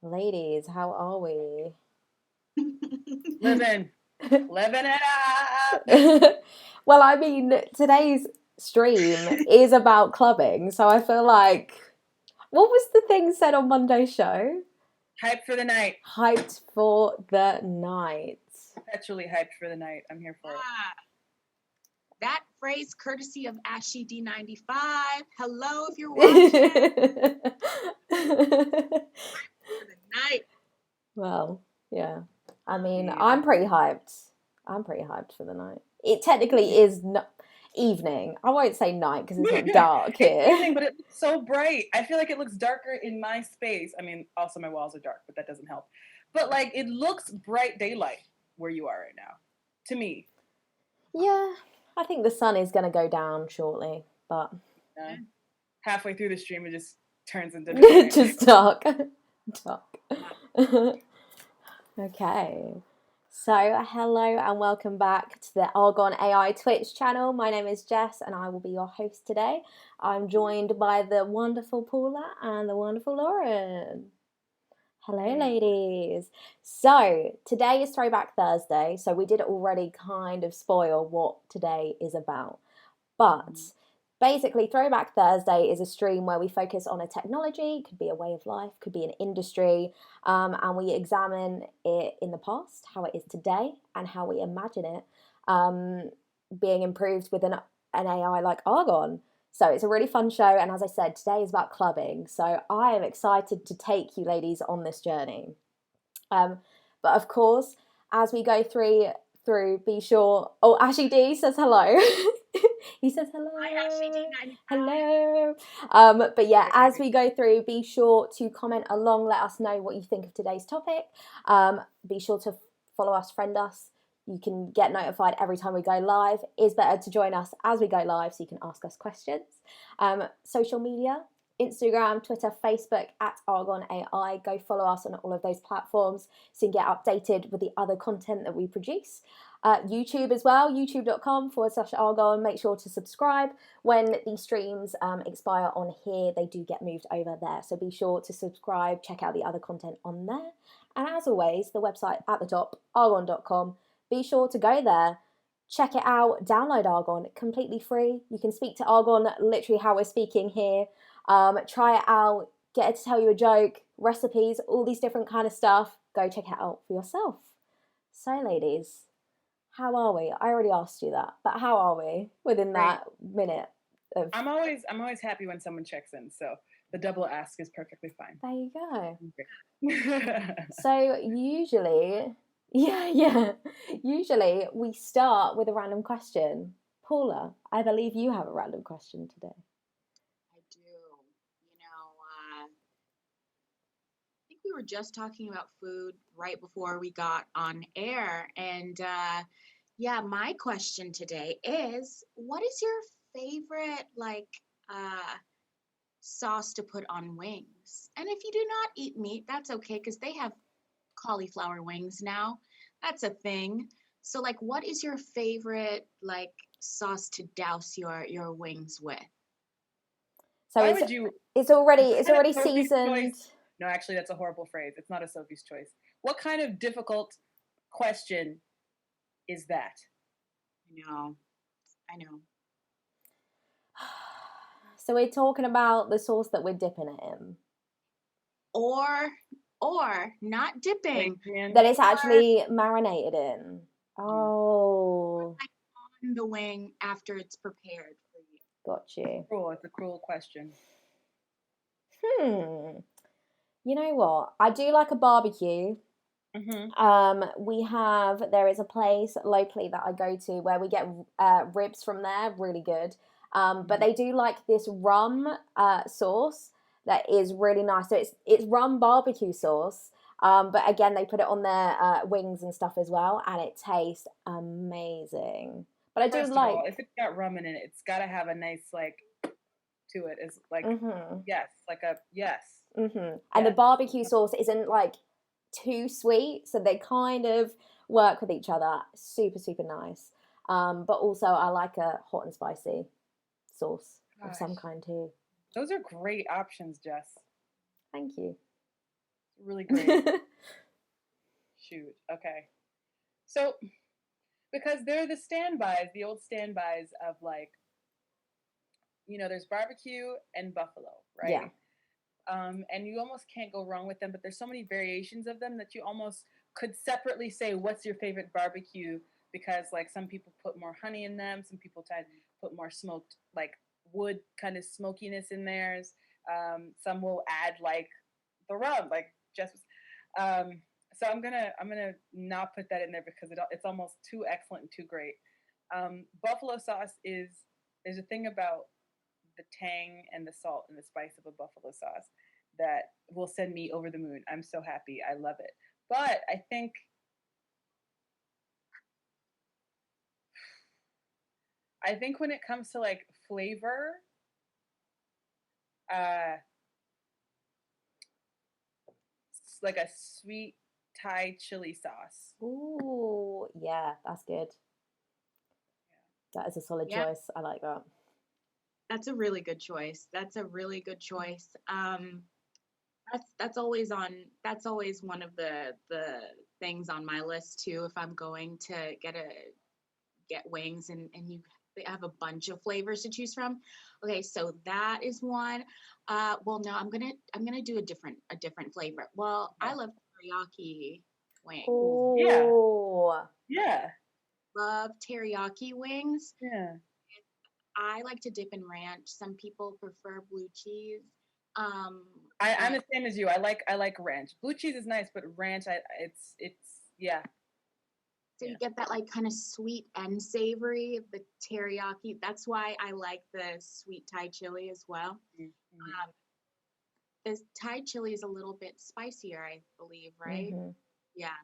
Ladies, how are we? Living it up. Well, I mean, today's stream is about clubbing, so I feel like, what was the thing said on Monday's show? Hyped for the night. Hyped for the night. Perpetually hyped for the night. I'm here for it. That phrase, courtesy of Ashy D95. Hello, if you're watching. For the night. Well, yeah. I mean, I'm pretty hyped. I'm pretty hyped for the night. It technically is evening. I won't say night because it's not dark here. It's evening, but it looks so bright. I feel like it looks darker in my space. I mean, also my walls are dark, but that doesn't help. But like, it looks bright daylight where you are right now, to me. Yeah, I think the sun is going to go down shortly, but halfway through the stream, it just turns into just dark. Okay. So, hello and welcome back to the Arghon AI Twitch channel. My name is Jess and I will be your host today. I'm joined by the wonderful Paula and the wonderful Lauren. Hello, ladies. So, today is Throwback Thursday, so we did already kind of spoil what today is about. But basically, Throwback Thursday is a stream where we focus on a technology, could be a way of life, could be an industry, and we examine it in the past, how it is today, and how we imagine it being improved with an AI like Arghon. So it's a really fun show, and as I said, today is about clubbing. So I am excited to take you ladies on this journey. But of course, as we go through, be sure. Oh, Ashy D says hello. He says hello. Hi, Ashy D95. Hello. But yeah, as we go through, be sure to comment along. Let us know what you think of today's topic. Be sure to follow us, friend us. You can get notified every time we go live. It's better to join us as we go live so you can ask us questions. Social media, Instagram, Twitter, Facebook at Arghon AI. Go follow us on all of those platforms so you can get updated with the other content that we produce. YouTube as well, youtube.com/Arghon. Make sure to subscribe. When the streams expire on here, they do get moved over there. So be sure to subscribe, check out the other content on there. And as always, the website at the top, arghon.com. Be sure to go there, check it out, download Arghon, completely free. You can speak to Arghon literally how we're speaking here. Try it out, get it to tell you a joke, recipes, all these different kind of stuff. Go check it out for yourself. So ladies, how are we? I already asked you that, but how are we within that minute? I'm always happy when someone checks in, so the double ask is perfectly fine. There you go. So usually we start with a random question. Paula, I believe you have a random question today. I do. I think we were just talking about food right before we got on air, and my question today is, what is your favorite sauce to put on wings? And if you do not eat meat, that's okay, because they have cauliflower wings now. That's a thing. So what is your favorite sauce to douse your wings with? So it's already seasoned. No, actually that's a horrible phrase. It's not a Sophie's choice. What kind of difficult question is that? I know. So we're talking about the sauce that we're dipping it in. Or not dipping. That it's actually marinated in. Oh. On the wing after it's prepared for you. Got you. It's a cruel question. You know what? I do like a barbecue. Mm-hmm. There is a place locally that I go to where we get ribs from there, really good. But they do like this rum sauce that is really nice. So it's rum barbecue sauce, but again they put it on their wings and stuff as well, and it tastes amazing. But I do like, if it's got rum in it, it's got to have a nice to it. Is yes, yes. And the barbecue sauce isn't too sweet, so they kind of work with each other. Super, super nice. But also I like a hot and spicy sauce of some kind too. Those are great options, Jess. Thank you. Really really great. Shoot. Okay. So, because they're the standbys, the old standbys of like, there's barbecue and buffalo, right? Yeah. And you almost can't go wrong with them, but there's so many variations of them that you almost could separately say, what's your favorite barbecue? Because like some people put more honey in them, some people try to put more smoked like wood kind of smokiness in theirs. Some will add like the rub, like Jess was. So I'm gonna not put that in there because it's almost too excellent and too great. Buffalo sauce there's a thing about the tang and the salt and the spice of a buffalo sauce that will send me over the moon. I'm so happy. I love it. But I think when it comes to like flavor, like a sweet Thai chili sauce. Ooh, yeah, that's good. That is a solid choice. I like that. That's a really good choice. That's always one of the things on my list too. If I'm going to get wings and they have a bunch of flavors to choose from. Okay, so that is one. Well, no, I'm gonna do a different flavor. Well, I love teriyaki wings. Oh, yeah. Love teriyaki wings. Yeah. I like to dip in ranch. Some people prefer blue cheese. I'm the same as you. I like ranch. Blue cheese is nice, but ranch, it's yeah. So you get that like kind of sweet and savory, the teriyaki. That's why I like the sweet Thai chili as well. Mm-hmm. The Thai chili is a little bit spicier, I believe, right? Mm-hmm. Yeah.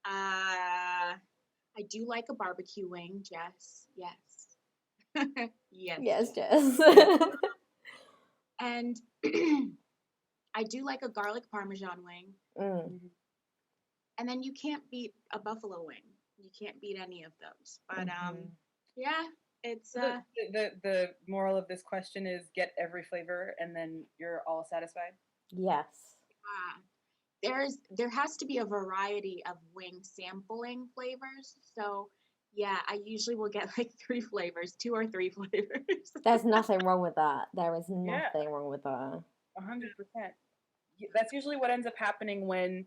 I do like a barbecue wing, Jess. Yes. yes, Jess. Jess. And I do like a garlic parmesan wing. Mm. And then you can't beat a buffalo wing. You can't beat any of those. But yeah, it's the moral of this question is get every flavor and then you're all satisfied. Yes. There has to be a variety of wing sampling flavors. So yeah, I usually will get like 3 flavors, 2 or 3 flavors. There's nothing wrong with that. There is nothing wrong with that. 100%. That's usually what ends up happening when,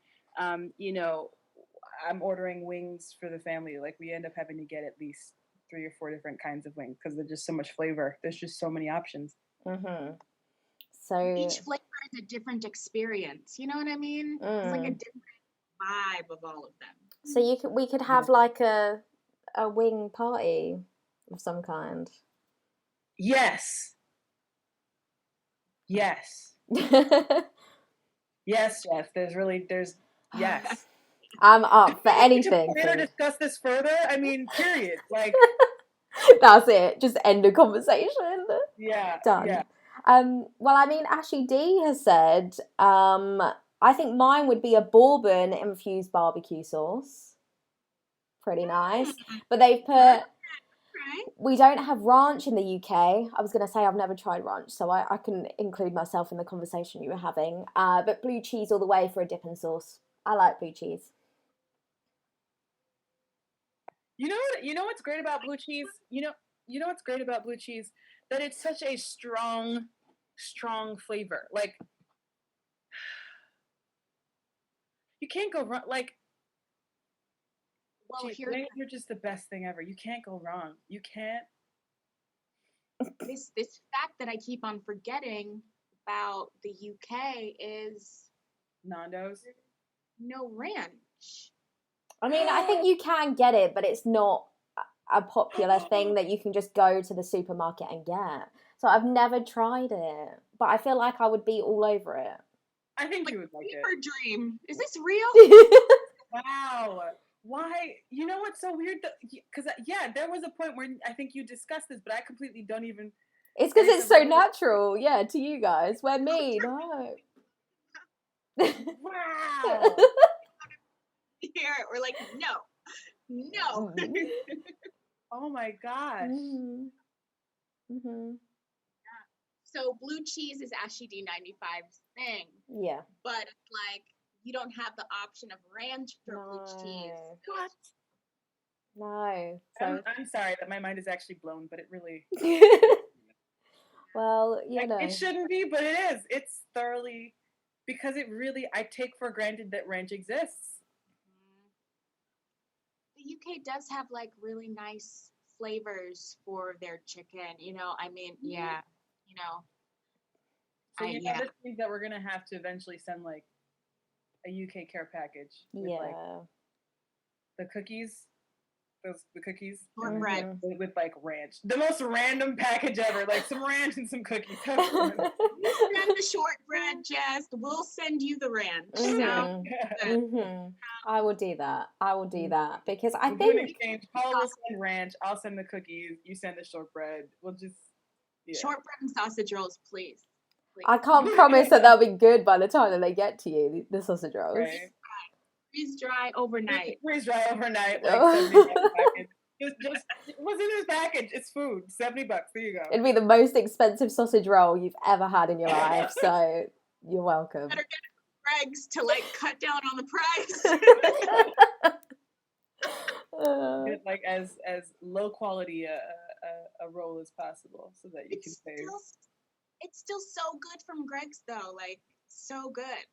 I'm ordering wings for the family. Like we end up having to get at least 3 or 4 different kinds of wings because there's just so much flavor. There's just so many options. Mm-hmm. So each flavor is a different experience. You know what I mean? It's like a different vibe of all of them. So we could have like a wing party of some kind. Yes. Yes. Yes, Jeff. There's yes. I'm up for anything. Can we discuss this further? I mean, period. Like that's it. Just end the conversation. Yeah. Done. Yeah. Well, I mean, Ashley D has said, I think mine would be a bourbon infused barbecue sauce. Pretty nice. But they've put, we don't have ranch in the UK. I was going to say I've never tried ranch, so I can include myself in the conversation you were having. But blue cheese all the way for a dipping sauce. I like blue cheese. You know what's great about blue cheese? You know what's great about blue cheese? That it's such a strong flavor. Like you can't go wrong. Like, well, wings are just the best thing ever. You can't go wrong. You can't. This fact that I keep on forgetting about the UK is Nando's. No ranch. I mean, I think you can get it, but it's not a popular thing that you can just go to the supermarket and get. So I've never tried it, but I feel like I would be all over it. I think you would like it. Dream. Is this real? Wow. Why? You know what's so weird? Because there was a point where I think you discussed this, but I completely don't even. It's because it's so natural, to you guys. Where me, no. Wow. Here we're like, no. Oh my gosh. Mm-hmm. So blue cheese is Ashley D95's thing. Yeah. But it's like you don't have the option of ranch or bleach cheese. What? No. So I'm sorry that my mind is actually blown, but it really. well, It shouldn't be, but it is. It's thoroughly because it really. I take for granted that ranch exists. The UK does have like really nice flavors for their chicken. I mean, yeah, you know, So yeah. this means that we're gonna have to eventually send like a UK care package with like the cookies. The cookies Shortbread. with like ranch. The most random package ever. Like some ranch and some cookies. You send the shortbread, Jess. We'll send you the ranch. I will do that. Because I we'll think do an exchange. Paul will send ranch. I'll send the cookies. You send the shortbread. We'll just shortbread and sausage rolls, please. I can't promise that they'll be good by the time that they get to you. The sausage rolls. Right. Freeze dry overnight. Freeze dry overnight. Like $70 package. What's in this package? It's food. $70. There you go. It'd be the most expensive sausage roll you've ever had in your life. So you're welcome. Better get Greg's to like cut down on the price. Get like as low quality a roll as possible, so that you can save. It's still so good from Greg's though. Like so good.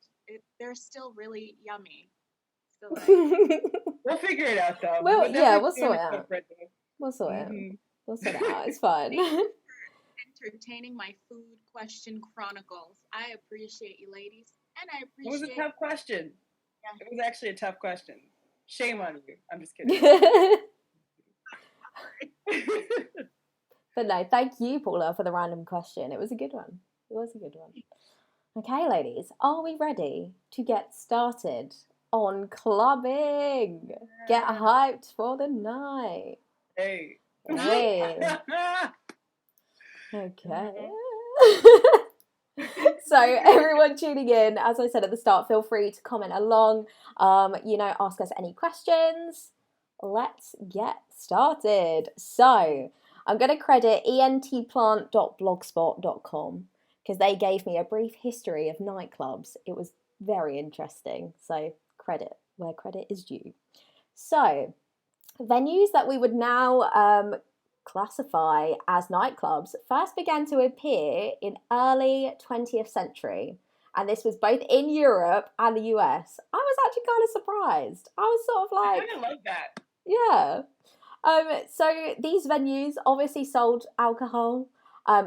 They're still really yummy. We'll figure it out though. Well, we'll sort it out. We'll sort it out. We'll sort it out. It's fine. Thank you for entertaining my food question chronicles. I appreciate you, ladies, and I appreciate. It was a tough question. Yeah. It was actually a tough question. Shame on you. I'm just kidding. But no, thank you, Paula, for the random question. It was a good one. Okay, ladies, are we ready to get started on clubbing? Get hyped for the night. Hey. Okay. So everyone tuning in, as I said at the start, feel free to comment along, ask us any questions. Let's get started. So I'm going to credit entplant.blogspot.com because they gave me a brief history of nightclubs. It was very interesting. So credit where credit is due. So venues that we would now classify as nightclubs first began to appear in early 20th century. And this was both in Europe and the US. I was actually kind of surprised. I was sort of like... I kind of love that. Yeah. So these venues obviously sold alcohol.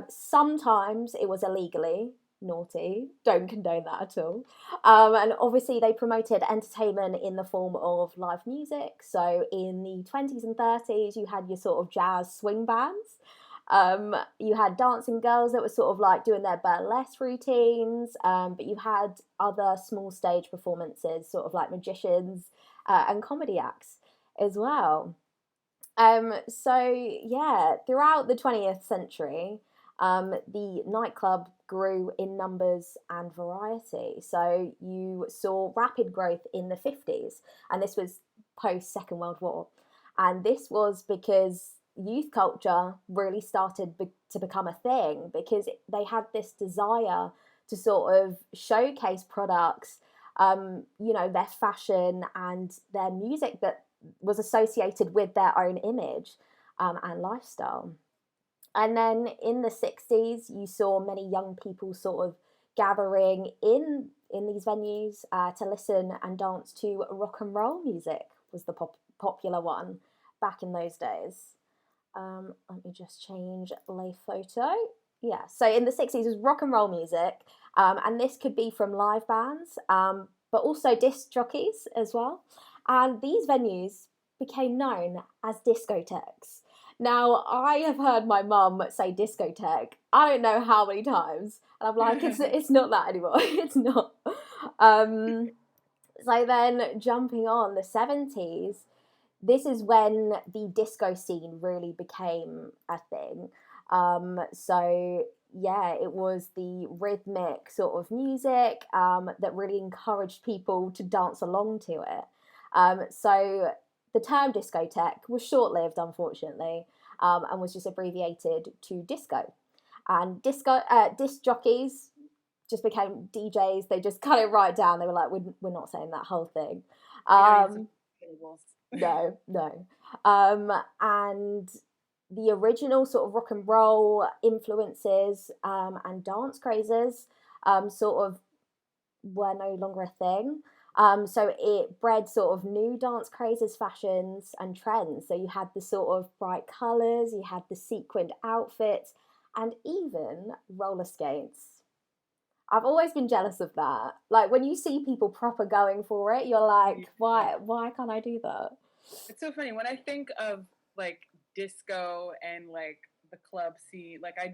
Sometimes it was illegally. Naughty. Don't condone that at all. And obviously they promoted entertainment in the form of live music. So in the 20s and 30s, you had your sort of jazz swing bands. You had dancing girls that were sort of like doing their burlesque routines. But you had other small stage performances, sort of like magicians and comedy acts as well. So yeah, throughout the 20th century, the nightclub grew in numbers and variety. So you saw rapid growth in the 50s, and this was post Second World War. And this was because youth culture really started to become a thing, because they had this desire to sort of showcase products, their fashion and their music that was associated with their own image and lifestyle. And then in the 60s, you saw many young people sort of gathering in these venues to listen and dance to rock and roll music was the popular one back in those days. Let me just change lay photo. Yeah, so in the 60s, it was rock and roll music. And this could be from live bands, but also disc jockeys as well. And these venues became known as discotheques. Now, I have heard my mum say discotheque, I don't know how many times, and I'm like, it's not that anymore, it's not. So then, jumping on the 70s, this is when the disco scene really became a thing. So, yeah, it was the rhythmic sort of music that really encouraged people to dance along to it. So the term discotheque was short-lived, unfortunately, and was just abbreviated to disco. And disc jockeys just became DJs. They just cut it right down. They were like, we're not saying that whole thing. No. And the original sort of rock and roll influences and dance crazes sort of were no longer a thing. So it bred sort of new dance crazes, fashions, and trends. So you had the sort of bright colours, you had the sequined outfits, and even roller skates. I've always been jealous of that. Like when you see people proper going for it, you're like, why can't I do that? It's so funny when I think of like disco and like the club scene. Like I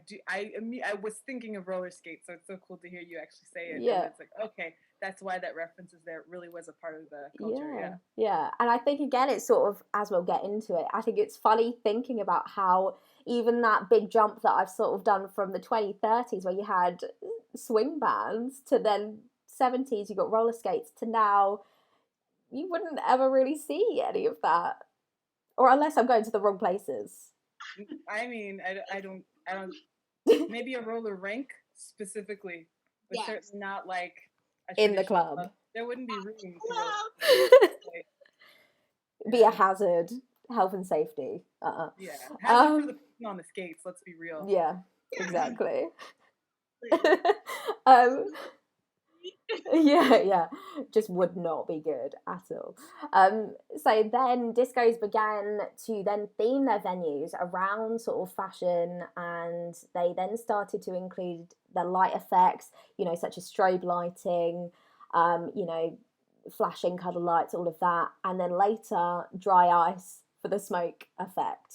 was thinking of roller skates, so it's so cool to hear you actually say it. Yeah. And it's like, okay, that's why that reference is there. It really was a part of the culture. Yeah. And I think again, it's sort of, as we'll get into it, I think it's funny thinking about how even that big jump that I've sort of done from the 2030s where you had swing bands to then 70s, you got roller skates to now, you wouldn't ever really see any of that. Or unless I'm going to the wrong places. I mean, I don't. Maybe a roller rink specifically, but certainly not like in the club. There wouldn't be room to be a hazard, health and safety. Yeah, hazard for the person on the skates. Let's be real. Yeah, exactly. yeah, just would not be good at all. So then discos began to then theme their venues around sort of fashion, and they then started to include the light effects, such as strobe lighting, flashing colour lights, all of that, and then later dry ice for the smoke effect.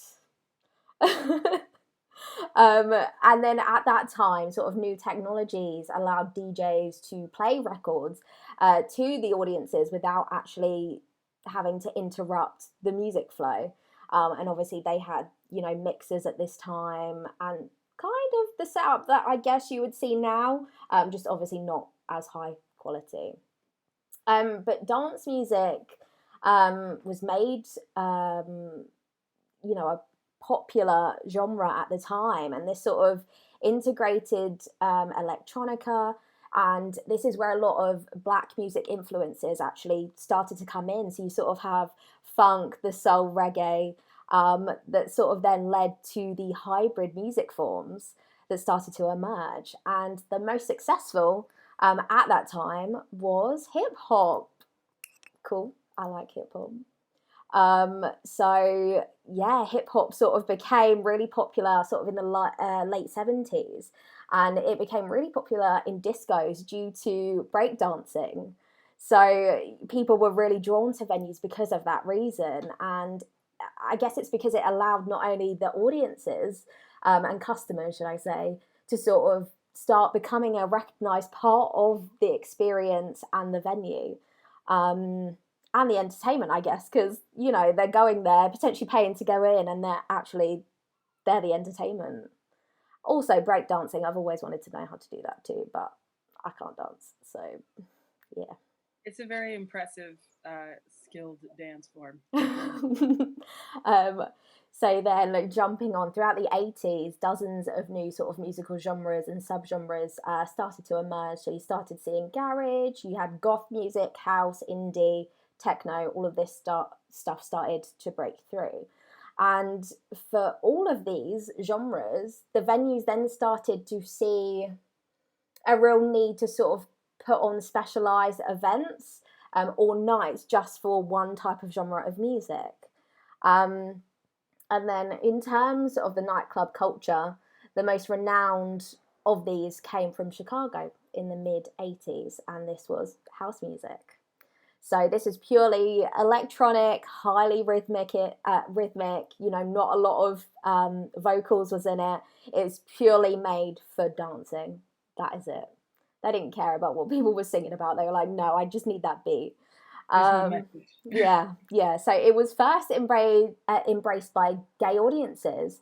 And then at that time, sort of new technologies allowed DJs to play records to the audiences without actually having to interrupt the music flow. And obviously they had, mixers at this time and kind of the setup that I guess you would see now, just obviously not as high quality. But dance music was made, a popular genre at the time, and this sort of integrated electronica, and this is where a lot of black music influences actually started to come in. So you sort of have funk, the soul, reggae, that sort of then led to the hybrid music forms that started to emerge, and the most successful at that time was hip hop. Cool, I like hip hop. So yeah, hip hop sort of became really popular sort of in the late 70s, and it became really popular in discos due to breakdancing. So people were really drawn to venues because of that reason, and I guess it's because it allowed not only the audiences and customers, should I say, to sort of start becoming a recognised part of the experience and the venue. And the entertainment, I guess, because, they're going there, potentially paying to go in, and they're the entertainment. Also, breakdancing, I've always wanted to know how to do that too, but I can't dance, so, yeah. It's a very impressive, skilled dance form. So then, jumping on, throughout the 80s, dozens of new sort of musical genres and subgenres started to emerge. So you started seeing garage, you had goth music, house, indie, techno, all of this stuff started to break through. And for all of these genres, the venues then started to see a real need to sort of put on specialised events or nights just for one type of genre of music. And then in terms of the nightclub culture, the most renowned of these came from Chicago in the mid-80s, and this was house music. So this is purely electronic, highly rhythmic, not a lot of vocals was in it. It's purely made for dancing. That is it. They didn't care about what people were singing about. They were like, no, I just need that beat. Yeah. So it was first embraced by gay audiences.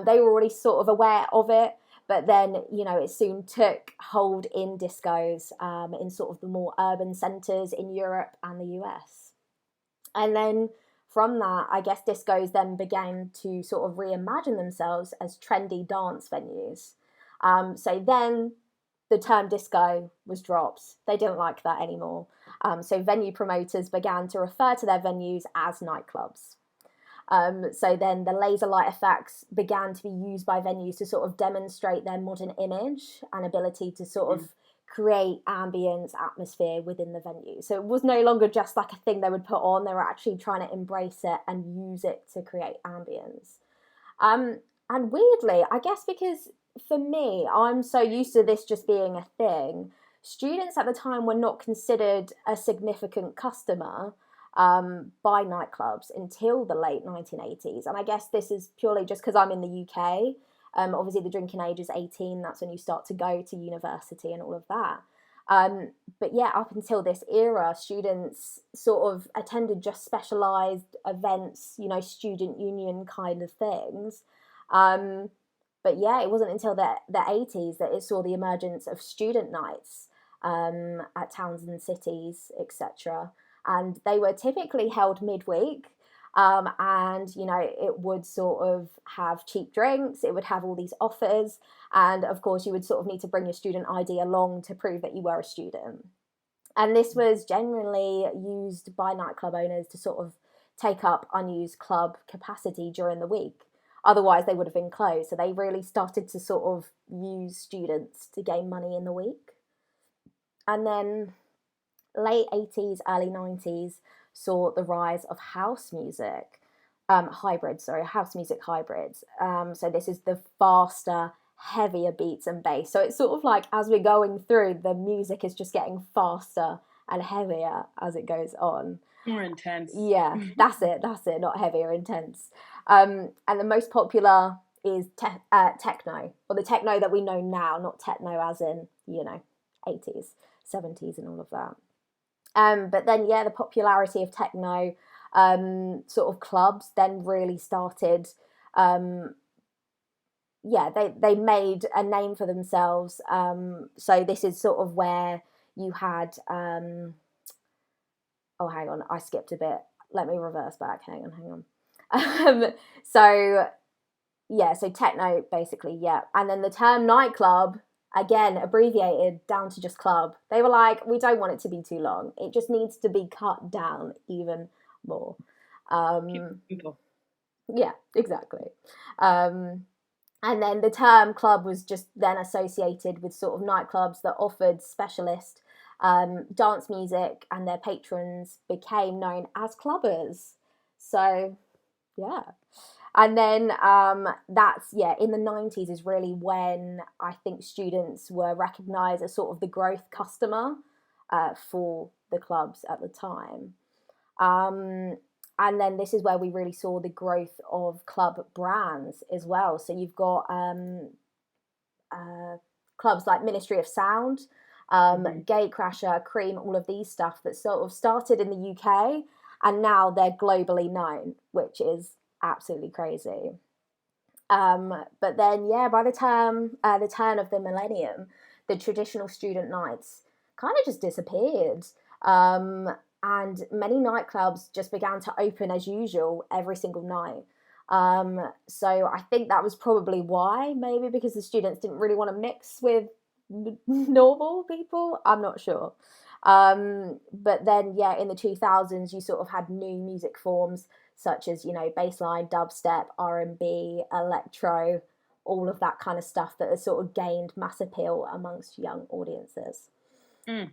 They were already sort of aware of it, but then, it soon took hold in discos in sort of the more urban centres in Europe and the US. And then from that, I guess discos then began to sort of reimagine themselves as trendy dance venues. So then the term disco was dropped. They didn't like that anymore. So venue promoters began to refer to their venues as nightclubs. So then the laser light effects began to be used by venues to sort of demonstrate their modern image and ability to sort of create ambience, atmosphere within the venue. So it was no longer just like a thing they would put on. They were actually trying to embrace it and use it to create ambience. And weirdly, I guess because for me, I'm so used to this just being a thing, students at the time were not considered a significant customer by nightclubs until the late 1980s. And I guess this is purely just because I'm in the UK. Obviously, the drinking age is 18. That's when you start to go to university and all of that. But yeah, up until this era, students sort of attended just specialised events, you know, student union kind of things. But yeah, it wasn't until the 80s that it saw the emergence of student nights at towns and cities, etc. And they were typically held midweek. And, you know, it would sort of have cheap drinks, it would have all these offers. And of course, you would sort of need to bring your student ID along to prove that you were a student. And this was generally used by nightclub owners to sort of take up unused club capacity during the week. Otherwise, they would have been closed. So they really started to sort of use students to gain money in the week. And then late 80s, early 90s saw the rise of house music, house music hybrids. So this is the faster, heavier beats and bass. So it's sort of like as we're going through, the music is just getting faster and heavier as it goes on. More intense. Yeah, that's it, not heavier, intense. And the most popular is techno, or the techno that we know now, not techno as in, you know, 80s, 70s and all of that. But then, yeah, the popularity of techno sort of clubs then really started. They made a name for themselves. So this is sort of where you had. Oh, hang on, I skipped a bit. Let me reverse back. Hang on. So techno basically, yeah. And then the term nightclub, again, abbreviated down to just club. They were like, we don't want it to be too long. It just needs to be cut down even more. Yeah, exactly. And then the term club was just then associated with sort of nightclubs that offered specialist dance music, and their patrons became known as clubbers. So, yeah. And then in the 90s is really when I think students were recognised as sort of the growth customer for the clubs at the time. And then this is where we really saw the growth of club brands as well. So you've got clubs like Ministry of Sound, Gatecrasher, Cream, all of these stuff that sort of started in the UK and now they're globally known, which is absolutely crazy. But then, yeah, by the turn of the millennium, the traditional student nights kind of just disappeared. And many nightclubs just began to open as usual every single night. So I think that was probably why, maybe because the students didn't really want to mix with normal people. I'm not sure. But then, yeah, in the 2000s, you sort of had new music forms such as, you know, bassline, dubstep, R&B, electro, all of that kind of stuff that has sort of gained mass appeal amongst young audiences. And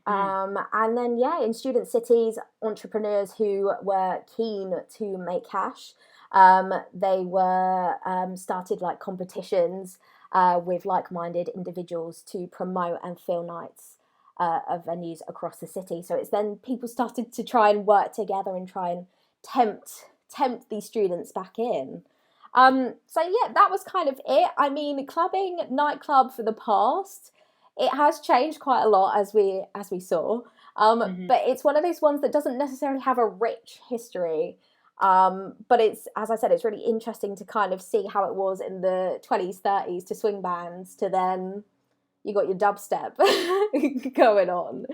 then, yeah, in student cities, entrepreneurs who were keen to make cash, they were started like competitions with like-minded individuals to promote and fill nights of venues across the city. So it's then people started to try and work together and try and tempt these students back in. So yeah, that was kind of it. I mean, nightclub for the past, it has changed quite a lot as we saw. But it's one of those ones that doesn't necessarily have a rich history. But it's, as I said, it's really interesting to kind of see how it was in the 20s, 30s to swing bands to then you got your dubstep going on.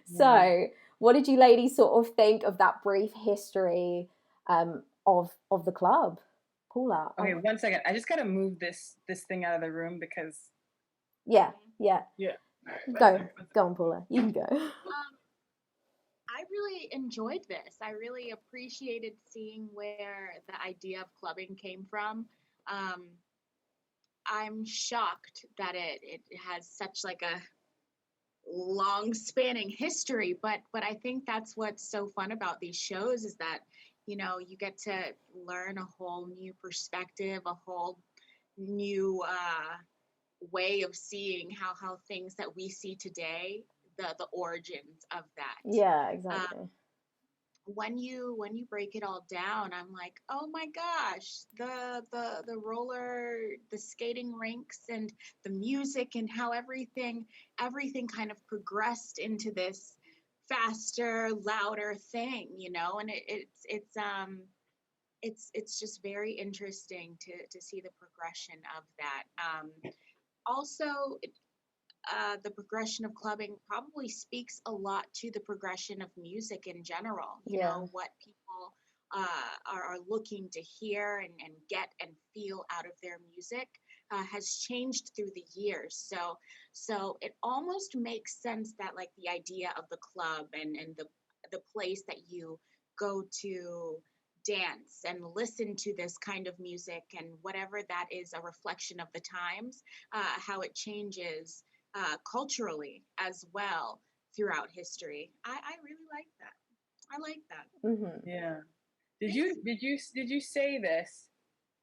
Yeah. So what did you ladies sort of think of that brief history of the club? Paula. Okay, 1 second. I just got to move this thing out of the room because... Yeah. Go on, Paula. You can go. I really enjoyed this. I really appreciated seeing where the idea of clubbing came from. Um, I'm shocked that it has such like a long spanning history, but I think that's what's so fun about these shows is that you get to learn a whole new perspective, a whole new way of seeing how things that we see today, the origins of that. Yeah, Uh, exactly. when you break it all down, I'm like, oh my gosh, the roller, the skating rinks, and the music, and how everything kind of progressed into this faster, louder thing, and it's just very interesting to see the progression of that. Also, the progression of clubbing probably speaks a lot to the progression of music in general. Yeah. What people are looking to hear and get and feel out of their music has changed through the years. So it almost makes sense that like the idea of the club and the place that you go to dance and listen to this kind of music and whatever that is a reflection of the times, how it changes culturally as well throughout history. I really like that. I like that. Mm-hmm. Yeah. Did you say this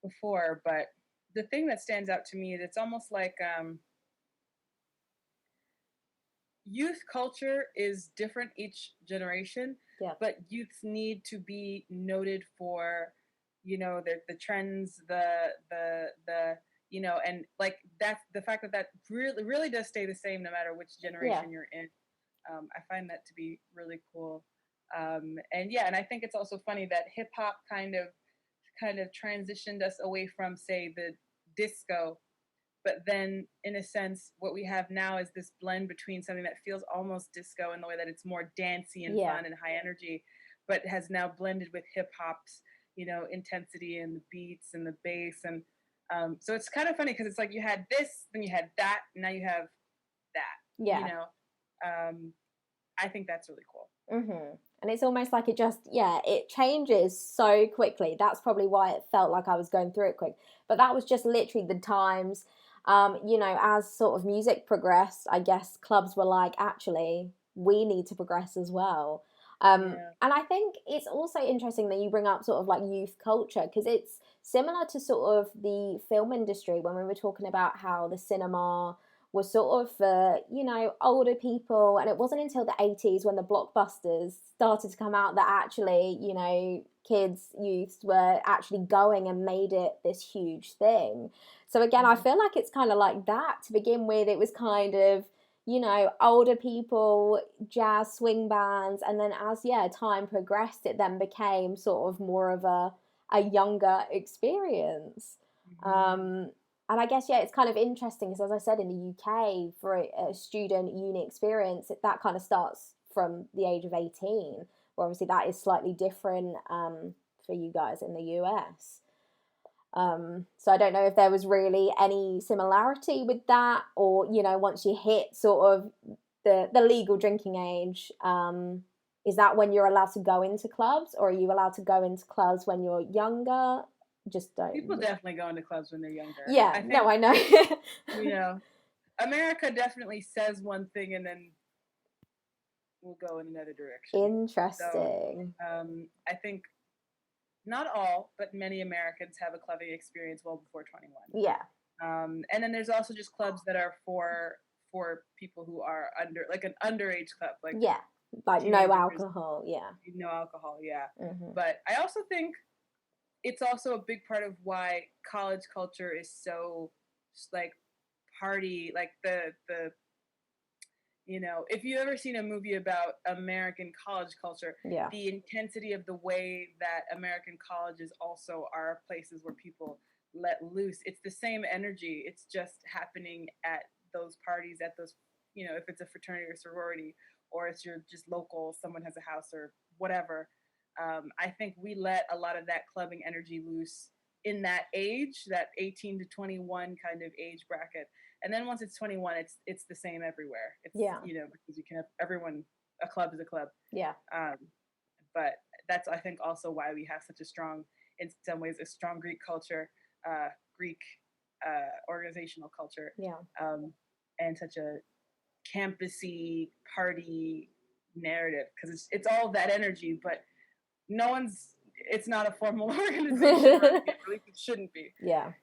before? But the thing that stands out to me is it's almost like youth culture is different each generation. Yeah. But youths need to be noted for, the trends, and like that's the fact that really really does stay the same no matter which generation you're in. I find that to be really cool. And I think it's also funny that hip hop kind of transitioned us away from, say, the disco, but then in a sense what we have now is this blend between something that feels almost disco in the way that it's more dancey and fun and high energy, but has now blended with hip hop's intensity and the beats and the bass. And so it's kind of funny because it's like you had this, then you had that, and now you have that. Yeah. I think that's really cool. Mm-hmm. And it's almost like it changes so quickly. That's probably why it felt like I was going through it quick. But that was just literally the times. As sort of music progressed, I guess clubs were like, actually, we need to progress as well. And I think it's also interesting that you bring up sort of like youth culture, because it's similar to sort of the film industry when we were talking about how the cinema was sort of for, older people. And it wasn't until the 80s when the blockbusters started to come out that actually, kids, youths were actually going and made it this huge thing. So again, I feel like it's kind of like that. To begin with, it was kind of, older people, jazz, swing bands. And then as, time progressed, it then became sort of more of a younger experience. And I guess, it's kind of interesting because, as I said, in the UK, for a student uni experience, that kind of starts from the age of 18, where obviously that is slightly different for you guys in the US. So I don't know if there was really any similarity with that, or, once you hit sort of the legal drinking age, is that when you're allowed to go into clubs, or are you allowed to go into clubs when you're younger? Just don't. People definitely go into clubs when they're younger. Yeah, I know. America definitely says one thing and then will go in another direction. Interesting. So, I think not all, but many Americans have a clubbing experience well before 21. Yeah. And then there's also just clubs that are for people who are under, like an underage club, like no alcohol. No alcohol. Mm-hmm. But I also think it's also a big part of why college culture is so like party, like the if you've ever seen a movie about American college culture, the intensity of the way that American colleges also are places where people let loose. It's the same energy. It's just happening at those parties, at those, if it's a fraternity or sorority, or it's your just local, someone has a house or whatever. I think we let a lot of that clubbing energy loose in that age, that 18 to 21 kind of age bracket. And then once it's 21, it's the same everywhere. It's, because you can have everyone, a club is a club. Yeah. But that's, I think, also why we have such a strong, in some ways, a strong Greek culture, Greek organizational culture. Yeah. And such a campusy party narrative, because it's all that energy, but it's not a formal organization. Right? At least it shouldn't be. Yeah.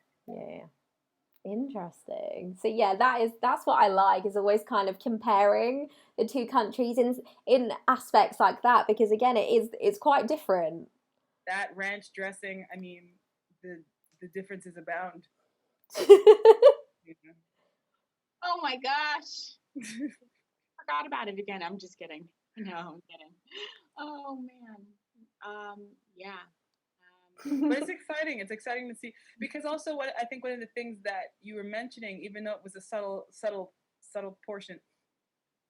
Interesting. So yeah, that's what I like, is always kind of comparing the two countries in aspects like that, because again, it's quite different. That ranch dressing, I mean, the differences abound. Oh my gosh. Forgot about it again. I'm just kidding. No, I'm kidding. Oh man. Yeah. But it's exciting. It's exciting to see, because also what I think one of the things that you were mentioning, even though it was a subtle portion.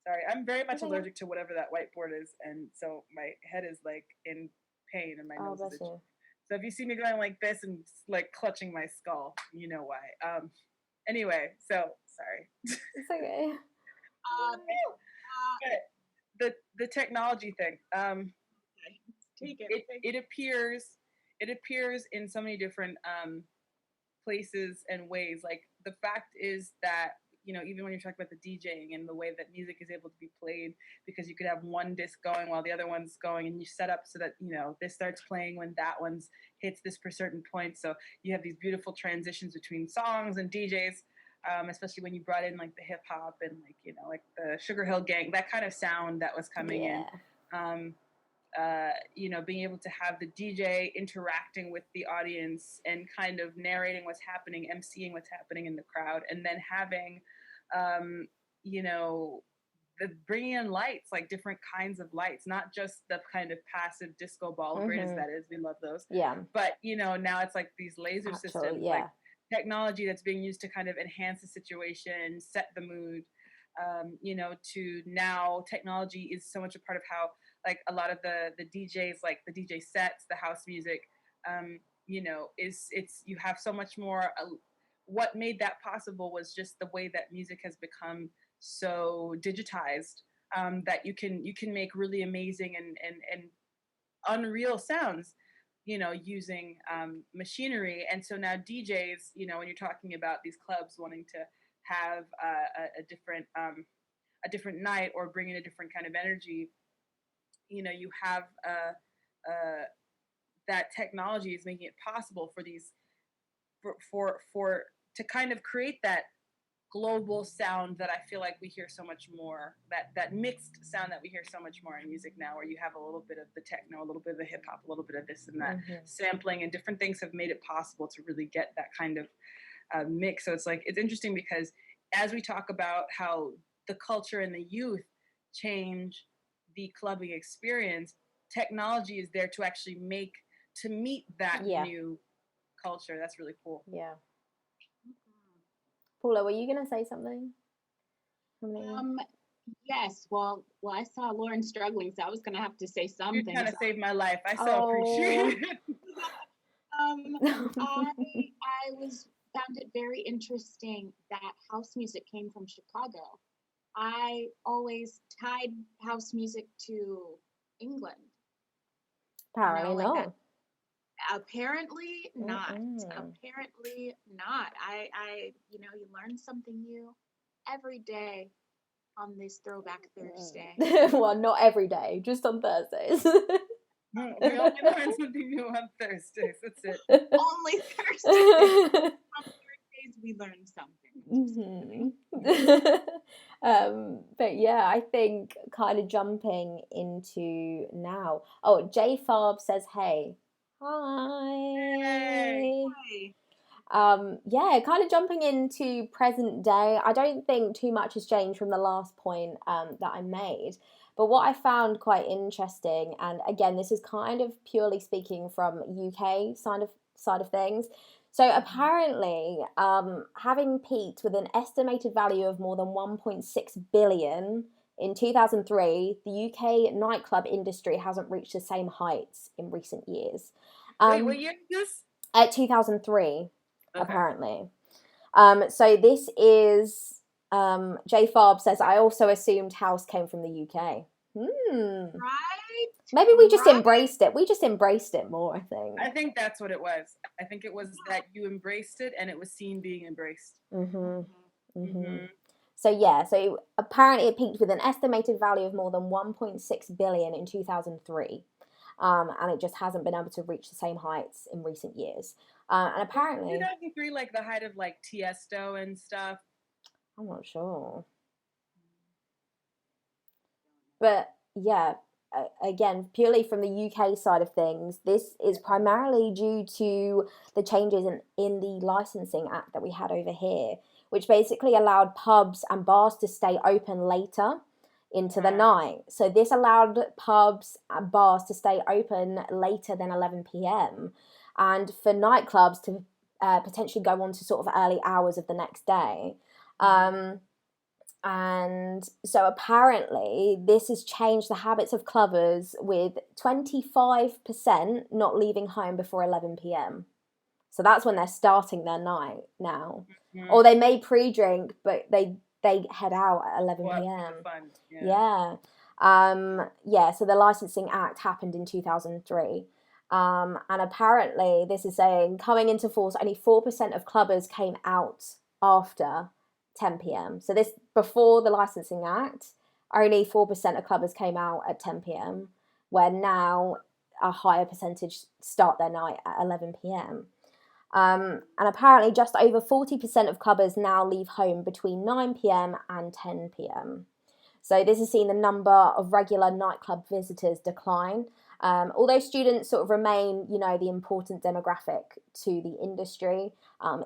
Sorry, I'm very much allergic to whatever that whiteboard is, and so my head is like in pain and my nose is itchy. So if you see me going like this and like clutching my skull, you know why. Anyway, so sorry. It's okay. The technology thing. Take it. It appears in so many different places and ways. Like, the fact is that, even when you're talking about the DJing and the way that music is able to be played, because you could have one disc going while the other one's going, and you set up so that, this starts playing when that one's hits this per certain point. So you have these beautiful transitions between songs and DJs, especially when you brought in like the hip hop and like the Sugar Hill Gang, that kind of sound that was coming in. Being able to have the DJ interacting with the audience and kind of narrating what's happening, emceeing what's happening in the crowd, and then having, the bringing in lights, like different kinds of lights, not just the kind of passive disco ball, great as that is, we love those. Yeah. But, now it's like these laser systems, like technology that's being used to kind of enhance the situation, set the mood, to now technology is so much a part of how, like, a lot of the DJs, like the DJ sets, the house music, you have so much more. What made that possible was just the way that music has become so digitized, that you can make really amazing and unreal sounds, using machinery. And so now DJs, when you're talking about these clubs wanting to have a different night or bring in a different kind of energy, you have that technology is making it possible for these for to kind of create that global sound that I feel like we hear so much more, that mixed sound that we hear so much more in music now, where you have a little bit of the techno, a little bit of the hip hop, a little bit of this and that, sampling and different things have made it possible to really get that kind of mix. So it's like, it's interesting because as we talk about how the culture and the youth change the clubbing experience, technology is there to actually meet that new culture. That's really cool. Yeah. Paula, were you gonna say something? Yes. Well, I saw Lauren struggling, so I was gonna have to say something. You're trying to save my life. I so appreciate it. I found it very interesting that house music came from Chicago. I always tied house music to England. Apparently not. Apparently not. Apparently not. I you learn something new every day on this Throwback Thursday. Well, not every day, just on Thursdays. We only learn something new on Thursdays. That's it. Only Thursdays. On Thursdays we learn something. But yeah, I think kind of jumping into now. Oh, J Farb says, "Hey, hi." Yeah, kind of jumping into present day. I don't think too much has changed from the last point that I made. But what I found quite interesting, and again, this is kind of purely speaking from UK side of things. So apparently, having peaked with an estimated value of more than 1.6 billion in 2003, the UK nightclub industry hasn't reached the same heights in recent years. Wait, what year is this? 2003, Okay. apparently. So this is J Farb says, I also assumed house came from the UK. Right? Maybe we just Right? embraced it. We just embraced it more, I think. I think that's what it was. I think it was that you embraced it and it was seen being embraced. So yeah, so apparently it peaked with an estimated value of more than 1.6 billion in 2003. And it just hasn't been able to reach the same heights in recent years. And apparently, 2003, like the height of like Tiesto and stuff. I'm not sure. But yeah, again, purely from the UK side of things, this is primarily due to the changes in the licensing act that we had over here, which basically allowed pubs and bars to stay open later into the night. So this allowed pubs and bars to stay open later than 11 p.m. and for nightclubs to potentially go on to sort of early hours of the next day. And so apparently this has changed the habits of clubbers, with 25% not leaving home before 11 p.m. So that's when they're starting their night now. Or they may pre-drink, but they head out at 11 p.m. Yeah. So the Licensing Act happened in 2003. And apparently this is saying, coming into force, only 4% of clubbers came out after 10 p.m. So this, before the Licensing Act, only 4% of clubbers came out at 10 p.m, where now a higher percentage start their night at 11 p.m. And apparently just over 40% of clubbers now leave home between 9 p.m. and 10 p.m. So this has seen the number of regular nightclub visitors decline. Although students sort of remain, the important demographic to the industry,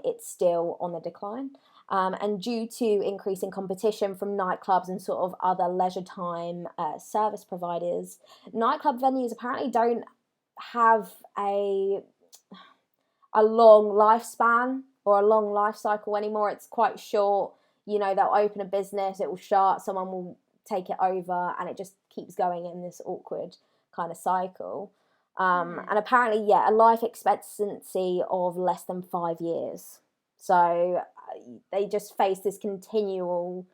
it's still on the decline. And due to increasing competition from nightclubs and sort of other leisure time service providers, nightclub venues apparently don't have a long lifespan or a long life cycle anymore. It's quite short. They'll open a business, it will shut, someone will take it over, and it just keeps going in this awkward kind of cycle. And apparently, a life expectancy of less than 5 years. So they just face this continual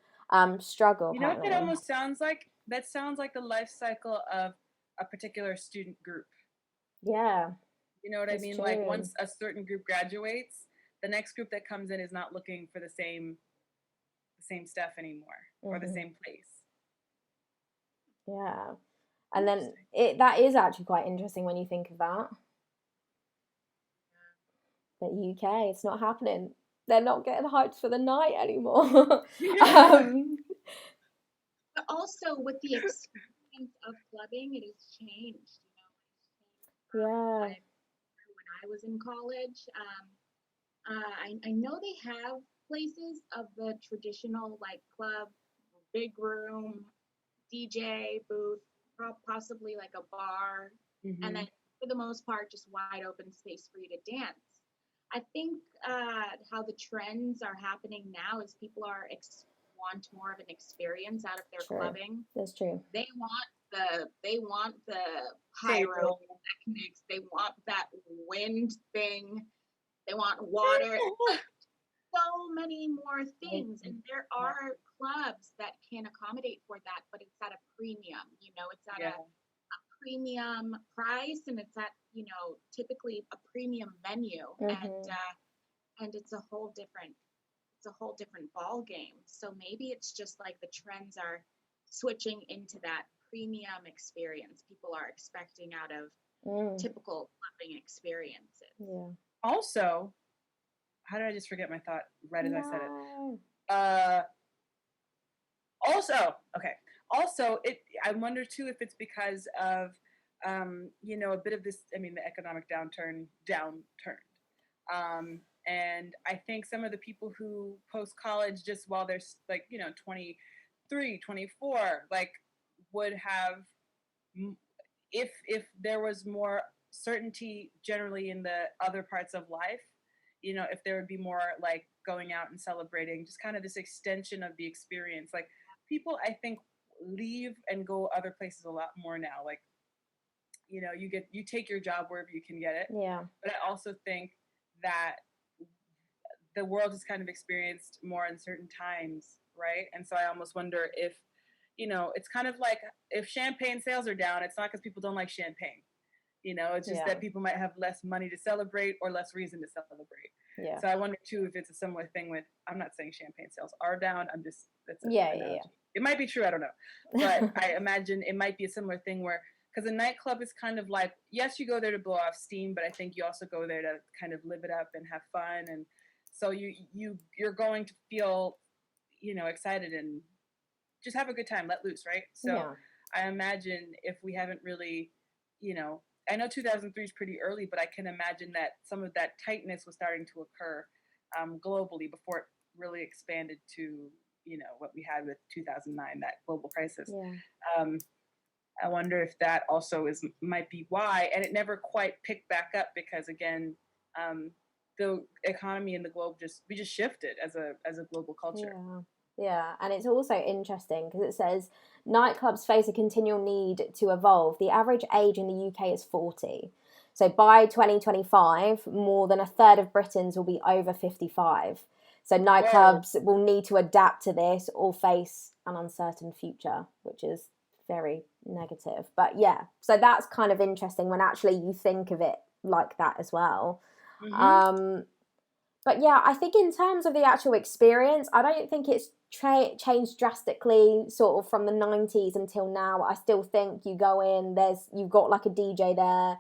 struggle. You know what that almost sounds like? That sounds like the life cycle of a particular student group. Yeah. You know what I mean? True. Like once a certain group graduates, the next group that comes in is not looking for the same stuff anymore, or the same place. Yeah. And then that is actually quite interesting when you think of that. But UK, it's not happening. They're not getting hyped for the night anymore. But also with the experience of clubbing, it has changed. Yeah. When I was in college, I know they have places of the traditional like club, big room, DJ booth, possibly like a bar, and then for the most part, just wide open space for you to dance. I think how the trends are happening now is people want more of an experience out of their clubbing. That's true. They want the pyrotechnics. They want that wind thing. They want water. So many more things, and there are clubs that can accommodate for that, but it's at a premium. It's at a premium price, and it's at typically a premium venue, and it's a whole different ball game. So maybe it's just like the trends are switching into that premium experience people are expecting out of typical clubbing experiences. Yeah. Also, how did I just forget my thought right as I said it? Also, I wonder too if it's because of a bit of this. I mean, the economic downturn. And I think some of the people who post college just while they're like 23, 24, like would have, if there was more certainty generally in the other parts of life, if there would be more like going out and celebrating, just kind of this extension of the experience. Like people, I think, leave and go other places a lot more now. Like, you take your job wherever you can get it. Yeah. But I also think that the world has kind of experienced more uncertain times, right? And so I almost wonder if, it's kind of like if champagne sales are down, it's not because people don't like champagne. It's just that people might have less money to celebrate or less reason to celebrate. Yeah. So I wonder too if it's a similar thing with, I'm not saying champagne sales are down. I'm just, that's an Yeah. It might be true. I don't know. But I imagine it might be a similar thing where, because a nightclub is kind of like, yes, you go there to blow off steam, but I think you also go there to kind of live it up and have fun. And so you're going to feel, excited and just have a good time, let loose, right? So I imagine if we haven't really, I know 2003 is pretty early, but I can imagine that some of that tightness was starting to occur globally before it really expanded to, what we had with 2009, that global crisis. I wonder if that also might be why, and it never quite picked back up because, again, the economy in the globe we just shifted as a global culture. Yeah, and it's also interesting because it says nightclubs face a continual need to evolve. The average age in the UK is 40. So by 2025, more than a third of Britons will be over 55. So nightclubs will need to adapt to this or face an uncertain future, which is very negative. But yeah, so that's kind of interesting when actually you think of it like that as well. But yeah, I think in terms of the actual experience, I don't think it's changed drastically sort of from the 90s until now. I still think you go in, you've got like a DJ there,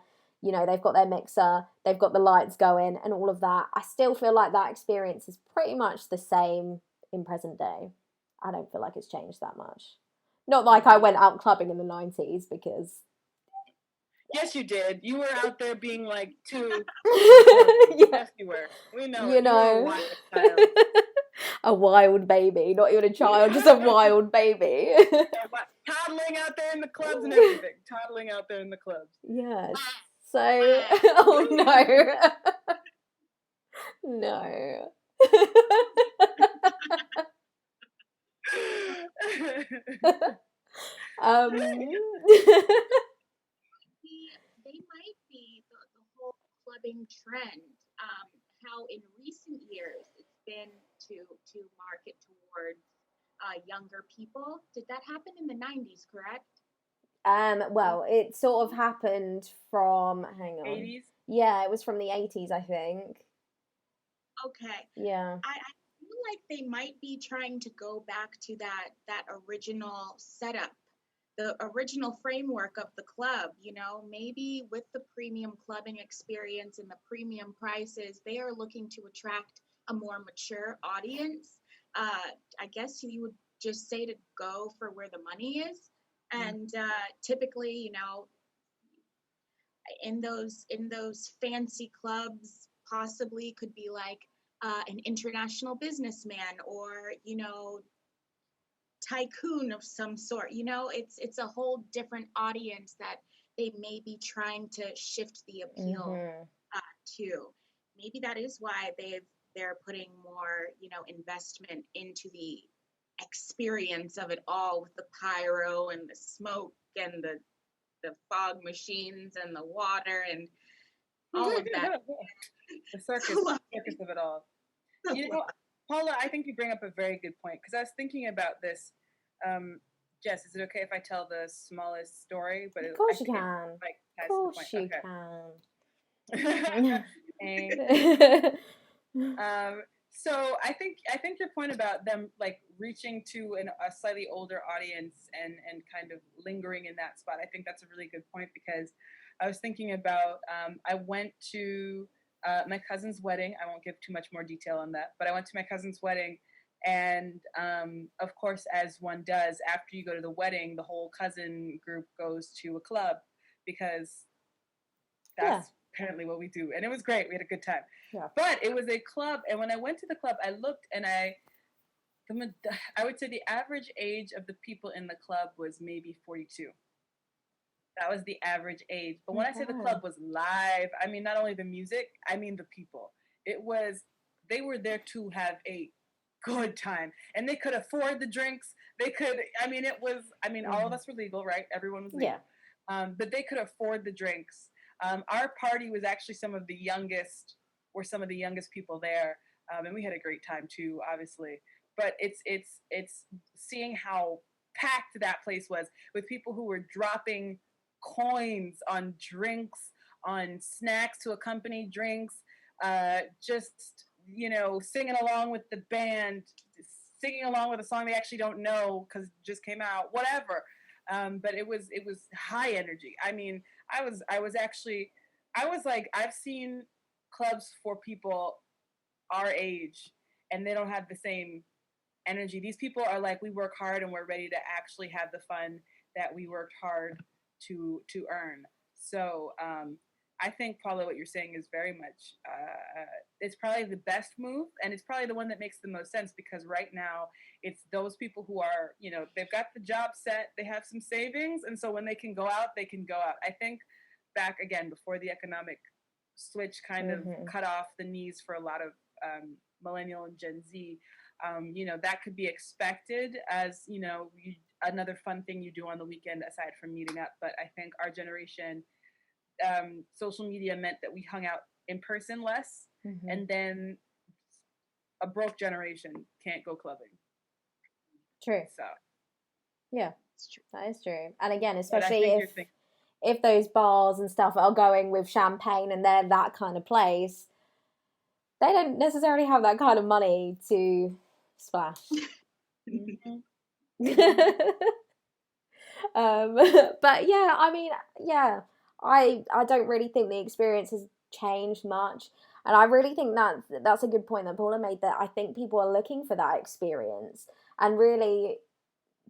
they've got their mixer, they've got the lights going and all of that. I still feel like that experience is pretty much the same in present day. I don't feel like it's changed that much. Not like I went out clubbing in the 90s because... Yes, you did. You were out there being like too. Yes, you were. We know. You were a wild child. A wild baby, not even a child, just a wild baby. Toddling out there in the clubs and everything. Toddling out there in the clubs. Yes. So, oh no, no. They might be the whole clubbing trend. How in recent years it's been to market towards younger people. Did that happen in the 90s, correct? Well, it sort of happened from, hang on. 80s? Yeah, it was from the 80s, I think. Okay. Yeah. I feel like they might be trying to go back to that original setup, the original framework of the club, maybe with the premium clubbing experience and the premium prices, they are looking to attract a more mature audience. I guess you would just say to go for where the money is. And typically, in those fancy clubs, possibly could be like an international businessman or, tycoon of some sort. It's a whole different audience that they may be trying to shift the appeal to. Maybe that is why they're putting more, investment into the experience of it all with the pyro and the smoke and the fog machines and the water and all of that. The circus of it all. Paula, I think you bring up a very good point because I was thinking about this. Jess, is it okay if I tell the smallest story? But of course you can. Of course you can. So I think your point about them like reaching to a slightly older audience and kind of lingering in that spot, I think that's a really good point because I was thinking about I went to my cousin's wedding. I won't give too much more detail on that, but I went to my cousin's wedding, and of course, as one does, after you go to the wedding, the whole cousin group goes to a club because that's apparently what we do, and it was great. We had a good time. Yeah. But it was a club, and when I went to the club, I looked, and I would say the average age of the people in the club was maybe 42. That was the average age. But when I say the club was live, I mean not only the music, I mean the people. They were there to have a good time, and they could afford the drinks. All of us were legal, right? Everyone was legal. But they could afford the drinks. Our party was actually some of the youngest were some of the youngest people there, and we had a great time too, obviously. But it's seeing how packed that place was with people who were dropping coins on drinks, on snacks to accompany drinks, just singing along with the band, singing along with a song they actually don't know because it just came out, whatever. But it was high energy. I mean, I was like, I've seen clubs for people our age, and they don't have the same energy. These people are like, we work hard and we're ready to actually have the fun that we worked hard to earn. So I think, Paula, what you're saying is very much, it's probably the best move, and it's probably the one that makes the most sense, because right now it's those people who are, they've got the job set, they have some savings, and so when they can go out, they can go out. I think back again, before the economic switch kind of cut off the knees for a lot of millennial and Gen Z, that could be expected as, another fun thing you do on the weekend aside from meeting up. But I think our generation, social media meant that we hung out in person less, and then a broke generation can't go clubbing. True. So yeah, that is true. And again, especially if those bars and stuff are going with champagne and they're that kind of place, they don't necessarily have that kind of money to splash. But yeah, I mean, yeah, I don't really think the experience has changed much, and I really think that's a good point that Paula made, that I think people are looking for that experience, and really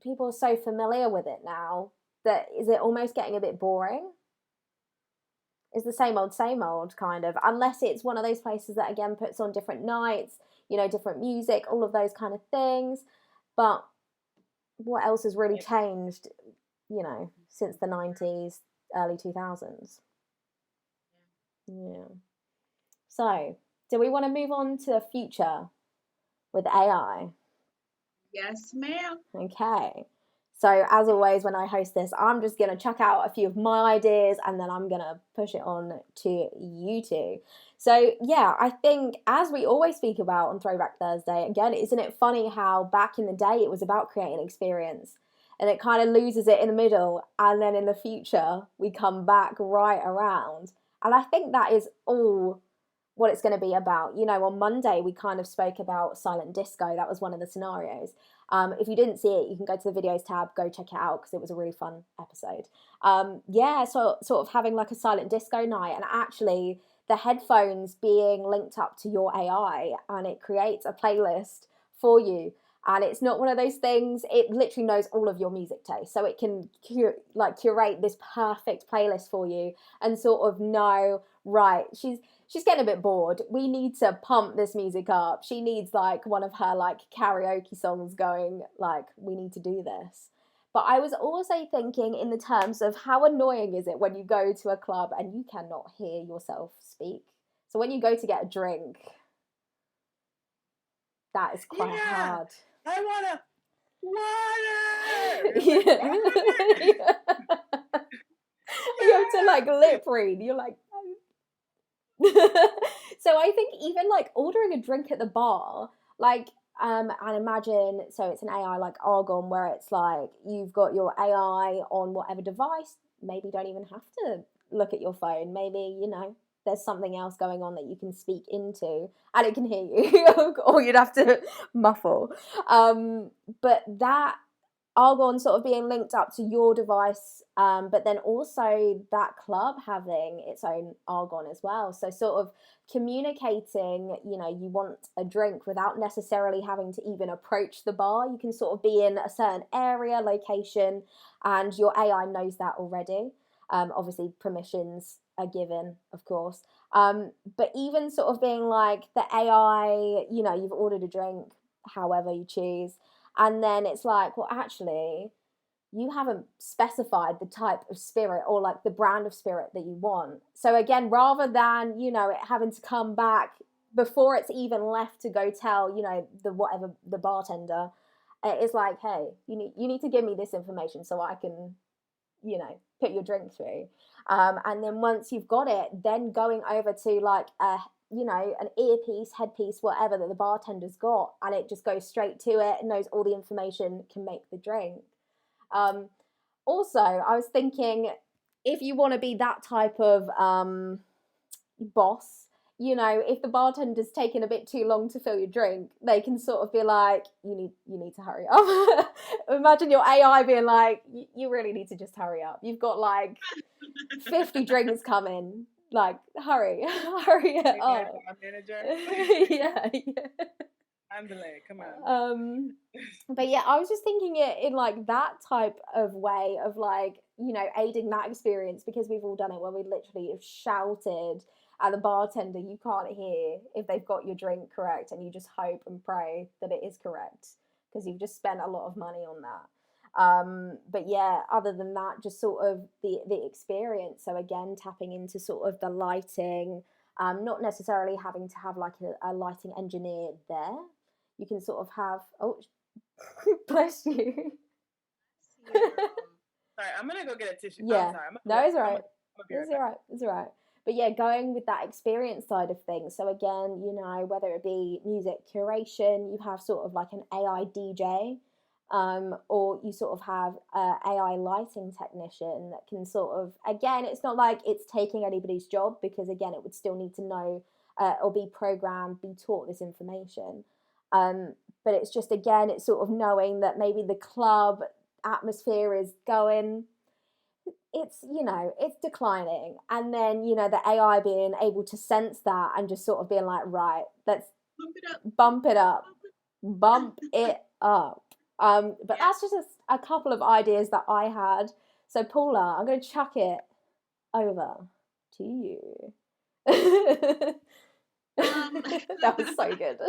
people are so familiar with it now that is it almost getting a bit boring? It's the same old kind of, unless it's one of those places that again puts on different nights, different music, all of those kind of things. But what else has really changed, since the 90s, early 2000s? Yeah. So, do we want to move on to the future with AI? Yes, ma'am. Okay. So, as always, when I host this, I'm just going to chuck out a few of my ideas and then I'm going to push it on to you two. So, yeah, I think as we always speak about on Throwback Thursday, again, isn't it funny how back in the day it was about creating an experience, and it kind of loses it in the middle, and then in the future we come back right around. And I think that is all what it's going to be about. On Monday we kind of spoke about silent disco. That was one of the scenarios. If you didn't see it, you can go to the videos tab, go check it out, because it was a really fun episode. So sort of having like a silent disco night, and actually the headphones being linked up to your AI, and it creates a playlist for you. And it's not one of those things, it literally knows all of your music taste. So it can curate this perfect playlist for you and sort of know, right, she's getting a bit bored. We need to pump this music up. She needs like one of her like karaoke songs going, like, we need to do this. But I was also thinking in the terms of how annoying is it when you go to a club and you cannot hear yourself speak. So when you go to get a drink, that is quite hard. I want water. You have to like lip read. You're like, so I think even like ordering a drink at the bar, like and imagine, so it's an AI like Arghon, where it's like you've got your AI on whatever device. Maybe you don't even have to look at your phone. Maybe there's something else going on that you can speak into and it can hear you, or you'd have to muffle. But that Arghon sort of being linked up to your device, but then also that club having its own Arghon as well. So sort of communicating, you want a drink without necessarily having to even approach the bar. You can sort of be in a certain area, location, and your AI knows that already. Obviously permissions are given, of course. But even sort of being like the AI, you've ordered a drink, however you choose, and then it's like, well, actually, you haven't specified the type of spirit or like the brand of spirit that you want. So again, rather than, it having to come back before it's even left to go tell, the bartender, it's like, hey, you need to give me this information so I can, put your drink through. And then once you've got it, then going over to like a you know, an earpiece, headpiece, whatever that the bartender's got, and it just goes straight to it and knows all the information, can make the drink. Um, Also, I was thinking, if you want to be that type of boss, you know, if the bartender's taking a bit too long to fill your drink, they can sort of be like, you need to hurry up. Imagine your AI being like, you really need to just hurry up. You've got like 50 drinks coming. Like, hurry, hurry it up. Manager. Yeah, yeah. I'm delayed. Come on. But yeah, I was just thinking it in like that type of way of like, you know, aiding that experience, because we've all done it where we literally have shouted at the bartender. You can't hear if they've got your drink correct, and you just hope and pray that it is correct because you've just spent a lot of money on that. But yeah, other than that, just sort of the experience. So again, tapping into sort of the lighting, not necessarily having to have like a lighting engineer there. You can sort of have, oh, bless you. Sorry, I'm gonna go get a tissue. Yeah, I'm sorry. no, it's all right. It's It's all right. It's all right. But yeah, going with that experience side of things. So again, you know, whether it be music curation, you have sort of like an AI DJ, or you sort of have a AI lighting technician that can sort of, again, it's not like it's taking anybody's job, because again, it would still need to know or be programmed, be taught this information. But it's just, again, it's sort of knowing that maybe the club atmosphere is going, it's, you know, it's declining, and then, you know, the AI being able to sense that and just sort of being like, right, let's bump it up. But that's just a couple of ideas that I had. So Paula, I'm going to chuck it over to you. That was so good.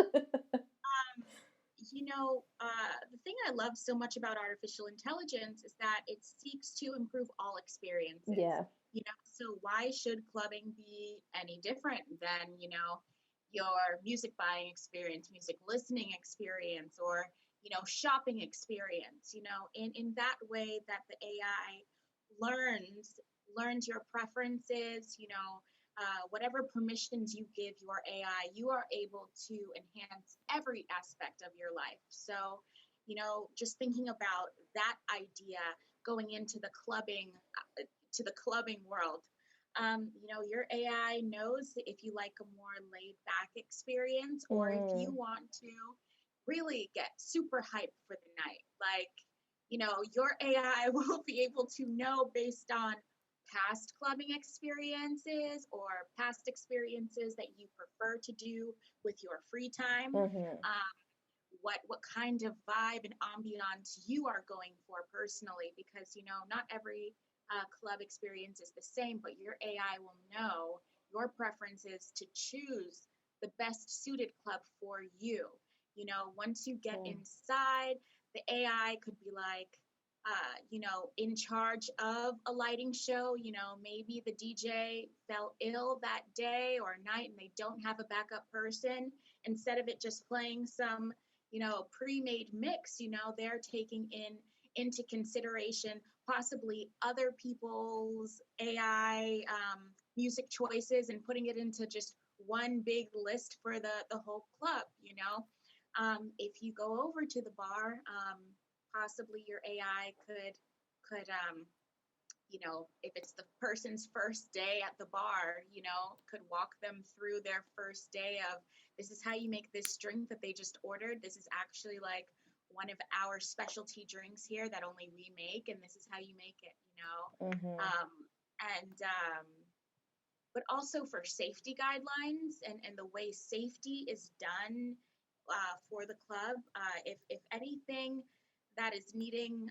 You know, the thing I love so much about artificial intelligence is that it seeks to improve all experiences. Yeah. You know, so why should clubbing be any different than, you know, your music buying experience, music listening experience, or, you know, shopping experience, you know, in that way that the AI learns your preferences, you know, whatever permissions you give your AI, you are able to enhance every aspect of your life. So, you know, just thinking about that idea going into the clubbing world. You know, your AI knows if you like a more laid back experience, or if you want to really get super hyped for the night. Like, you know, your AI will be able to know based on past clubbing experiences or past experiences that you prefer to do with your free time. What kind of vibe and ambiance you are going for personally, because, you know, not every club experience is the same, but your AI will know your preferences to choose the best suited club for you. You know, once you get inside, the AI could be like, you know, in charge of a lighting show. You know, maybe the DJ fell ill that day or night and they don't have a backup person. Instead of it just playing some, you know, pre-made mix, you know, they're taking into consideration possibly other people's AI music choices and putting it into just one big list for the whole club. You know, if you go over to the bar, possibly your AI could you know, if it's the person's first day at the bar, you know, could walk them through their first day of, this is how you make this drink that they just ordered. This is actually like one of our specialty drinks here that only we make, and this is how you make it, you know. But also for safety guidelines and the way safety is done for the club. If anything that is needing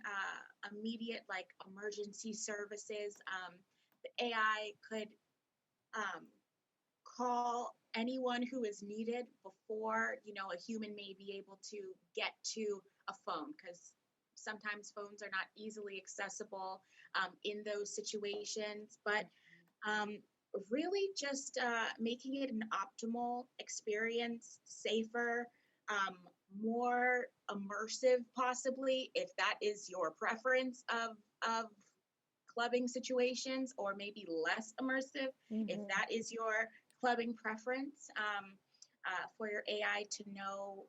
immediate like emergency services, the AI could call anyone who is needed before, you know, a human may be able to get to a phone, because sometimes phones are not easily accessible in those situations. But really just making it an optimal experience, safer, more immersive, possibly, if that is your preference of clubbing situations, or maybe less immersive if that is your clubbing preference, for your AI to know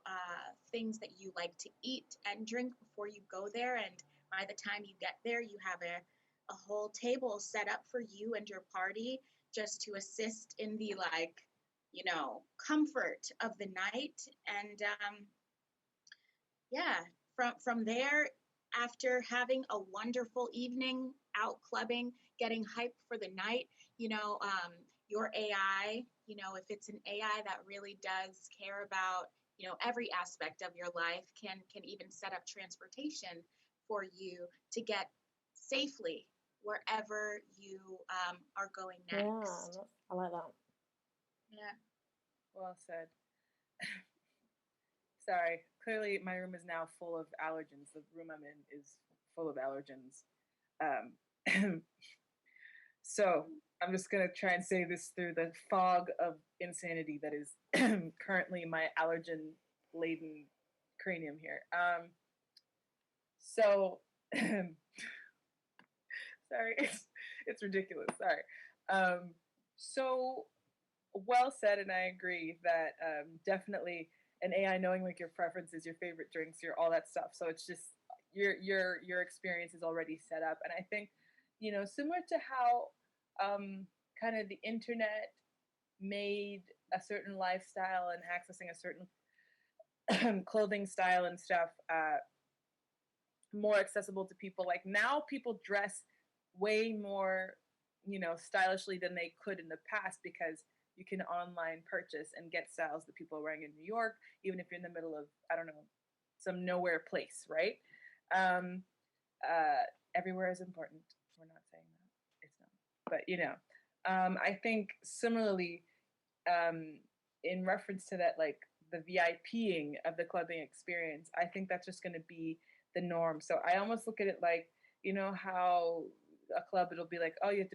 things that you like to eat and drink before you go there. And by the time you get there, you have a whole table set up for you and your party just to assist in the comfort of the night. And yeah, from there, after having a wonderful evening out clubbing, getting hyped for the night, your AI, if it's an AI that really does care about, every aspect of your life, can even set up transportation for you to get safely wherever you are going Yeah, next. I like that. Yeah. Well said. Sorry. Clearly, my room is now full of allergens. The room I'm in is full of allergens. So I'm just gonna try and say this through the fog of insanity that is currently my allergen-laden cranium here. So sorry, it's ridiculous. Sorry. So well said, and I agree that definitely an AI knowing like your preferences, your favorite drinks, your all that stuff. So it's just your experience is already set up, and I think similar to how kind of the internet made a certain lifestyle and accessing a certain clothing style and stuff more accessible to people. Like now, people dress way more stylishly than they could in the past because you can online purchase and get styles that people are wearing in New York, even if you're in the middle of, I don't know, some nowhere place, right? Um, Everywhere is important. We're not saying that. It's not. But, I think similarly, in reference to that, like the VIPing of the clubbing experience, I think that's just going to be the norm. So I almost look at it like, how a club, it'll be like, oh, you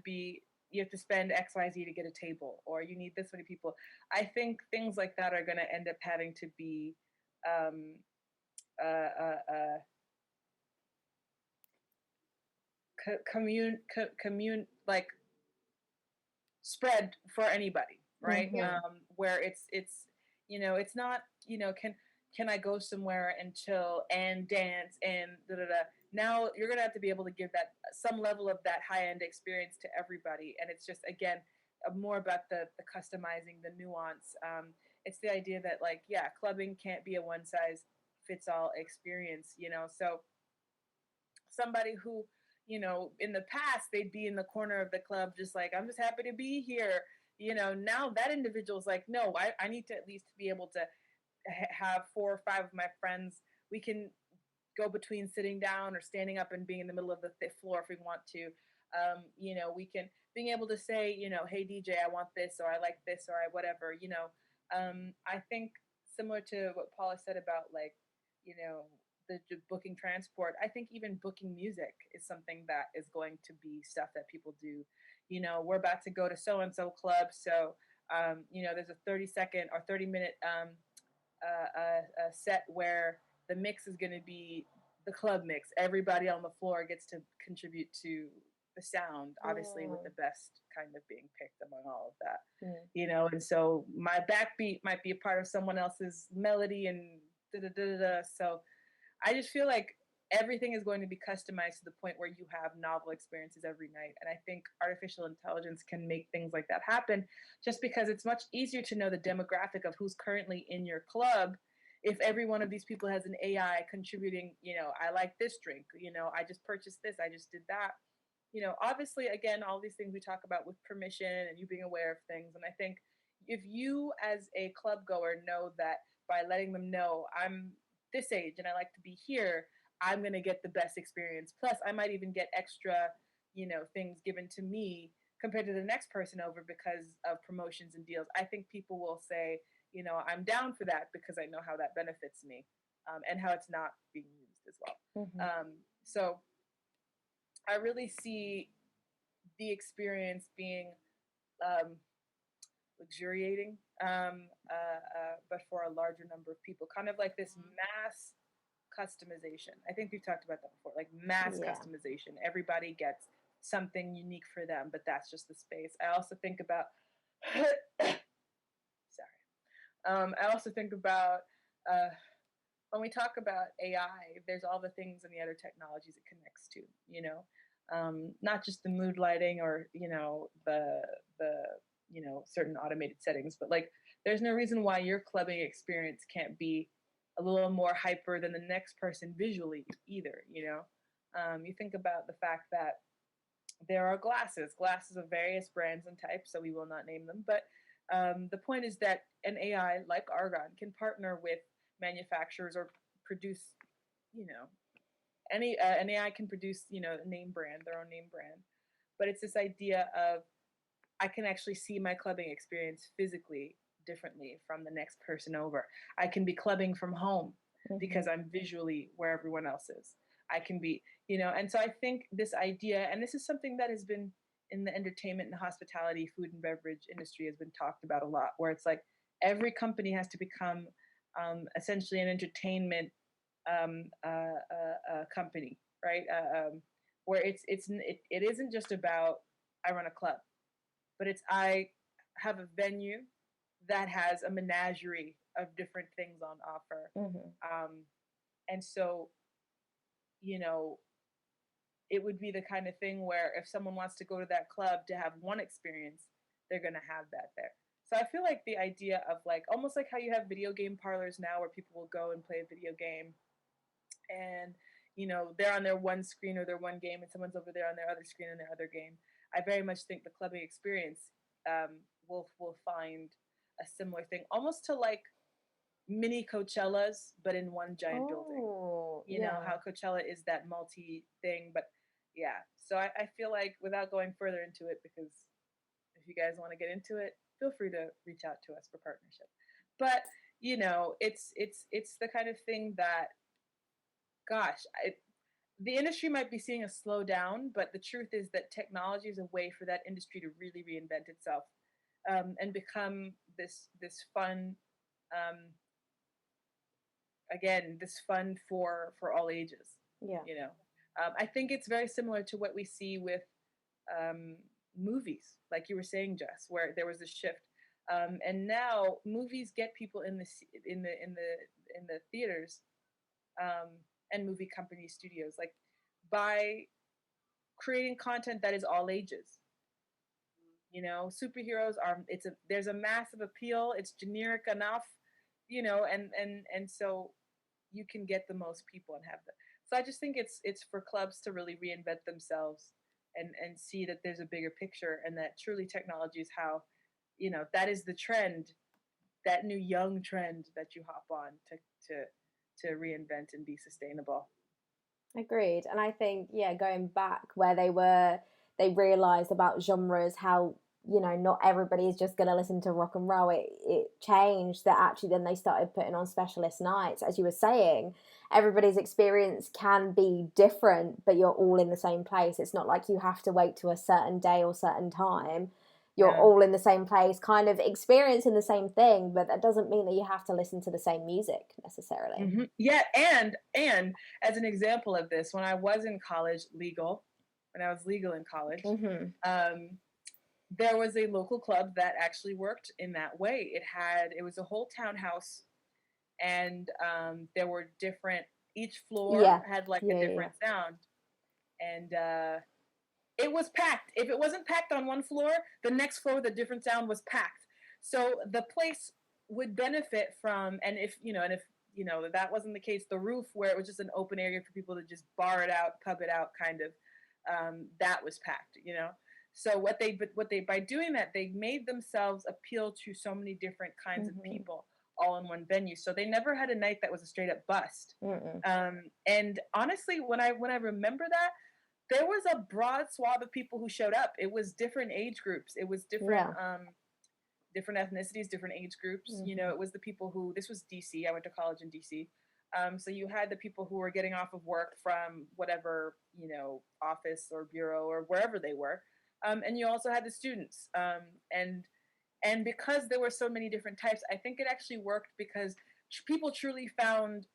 have to spend XYZ to get a table, or you need this many people. I think things like that are going to end up having to be commune like spread for anybody, right? Where it's not can I go somewhere and chill and dance and da da da. Now you're gonna have to be able to give that some level of that high end experience to everybody, and it's just again more about the customizing, the nuance. It's the idea that like clubbing can't be a one size fits all experience, So somebody who in the past they'd be in the corner of the club just like I'm just happy to be here, now that individual's like no, I need to at least be able to have 4 or 5 of my friends. We can go between sitting down or standing up and being in the middle of the floor if we want to. We can being able to say, hey DJ, I want this, or I like this, or I whatever. I think similar to what Paula said about like, the booking transport. I think even booking music is something that is going to be stuff that people do. We're about to go to so and so club, so there's a 30-second or 30-minute set where the mix is going to be the club mix. Everybody on the floor gets to contribute to the sound, obviously with the best kind of being picked among all of that. And so my backbeat might be a part of someone else's melody and da da da da. So I just feel like everything is going to be customized to the point where you have novel experiences every night. And I think artificial intelligence can make things like that happen just because it's much easier to know the demographic of who's currently in your club. If every one of these people has an AI contributing, I like this drink, I just purchased this, I just did that. Obviously, again, all these things we talk about with permission and you being aware of things. And I think if you as a club goer know that by letting them know I'm this age and I like to be here, I'm going to get the best experience. Plus, I might even get extra, things given to me compared to the next person over because of promotions and deals. I think people will say, I'm down for that because I know how that benefits me and how it's not being used as well. So I really see the experience being luxuriating, but for a larger number of people, kind of like this mass customization. I think we've talked about that before, like mass customization. Everybody gets something unique for them, but that's just the space. I also think about I also think about when we talk about AI, there's all the things and the other technologies it connects to, not just the mood lighting or, the, certain automated settings, but like there's no reason why your clubbing experience can't be a little more hyper than the next person visually either, you think about the fact that there are glasses of various brands and types, so we will not name them. But the point is that an AI like Arghon can partner with manufacturers or produce, you know, an AI can produce, a name brand, their own name brand. But it's this idea of I can actually see my clubbing experience physically differently from the next person over. I can be clubbing from home because I'm visually where everyone else is. I can be, and so I think this idea, and this is something that has been in the entertainment and hospitality, food and beverage industry has been talked about a lot, where it's like every company has to become essentially an entertainment company, right? Where it isn't just about I run a club, but it's I have a venue that has a menagerie of different things on offer. And so, you know, it would be the kind of thing where if someone wants to go to that club to have one experience, they're going to have that there. So I feel like the idea of like almost like how you have video game parlors now where people will go and play a video game and they're on their one screen or their one game and someone's over there on their other screen and their other game. I very much think the clubbing experience will find a similar thing, almost to like mini Coachellas, but in one giant building. You know how Coachella is that multi thing, but yeah. So I feel like without going further into it, because if you guys want to get into it, feel free to reach out to us for partnership. But it's the kind of thing that, gosh, the industry might be seeing a slowdown, but the truth is that technology is a way for that industry to really reinvent itself and become this fun, again, this fun for all ages. I think it's very similar to what we see with movies, like you were saying, Jess, where there was a shift. And now movies get people in the theaters and movie company studios, like by creating content that is all ages. Superheroes are there's a massive appeal. It's generic enough, and so you can get the most people and have them. So I just think it's for clubs to really reinvent themselves and see that there's a bigger picture and that truly technology is how, that is the trend, that new young trend that you hop on to reinvent and be sustainable. Agreed. And I think, going back where they realized about genres, how, not everybody is just going to listen to rock and roll. It changed that actually then they started putting on specialist nights. As you were saying, everybody's experience can be different, but you're all in the same place. It's not like you have to wait to a certain day or certain time. You're all in the same place, kind of experiencing the same thing, but that doesn't mean that you have to listen to the same music necessarily. Mm-hmm. Yeah, and as an example of this, when I was in college, when I was legal in college, there was a local club that actually worked in that way. It was a whole townhouse, and there were each floor had like a different sound, and it was packed. If it wasn't packed on one floor, the next floor with a different sound was packed. So the place would benefit from, and if that wasn't the case, the roof where it was just an open area for people to just bar it out, pub it out, kind of, that was packed. So what they by doing that, they made themselves appeal to so many different kinds of people all in one venue. So they never had a night that was a straight up bust. And honestly, when I remember that, there was a broad swath of people who showed up. It was different age groups. It was different different ethnicities, different age groups. It was the people who, this was DC. I went to college in DC. So you had the people who were getting off of work from whatever, office or bureau or wherever they were. And you also had the students. And because there were so many different types, I think it actually worked because people truly found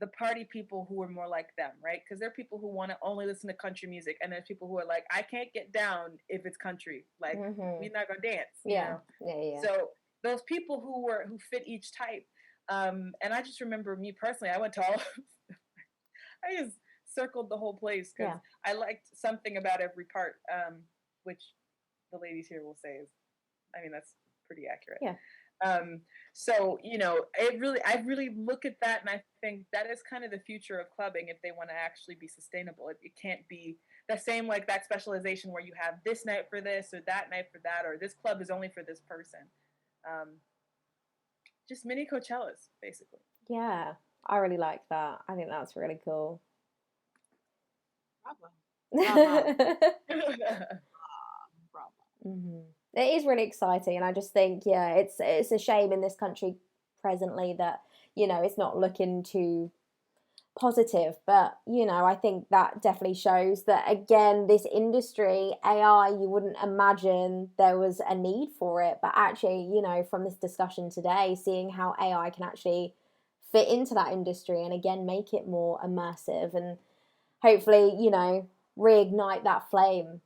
the party people who were more like them, right? Because there are people who want to only listen to country music, and there's people who are like, I can't get down if it's country. Like, we're not gonna dance. Yeah. So those people who fit each type. And I just remember me personally, I went to all I just circled the whole place because I liked something about every part, which the ladies here will say is, I mean, that's pretty accurate. Yeah. So, I really look at that, and I think that is kind of the future of clubbing if they want to actually be sustainable. It can't be the same, like that specialization where you have this night for this or that night for that, or this club is only for this person. Just mini Coachellas, basically. Yeah, I really like that. I think that's really cool. Bravo. Mm-hmm. It is really exciting, and I just think, it's a shame in this country presently that it's not looking too positive, but I think that definitely shows that, again, this industry, AI, you wouldn't imagine there was a need for it, but actually, from this discussion today, seeing how AI can actually fit into that industry and again make it more immersive and hopefully reignite that flame,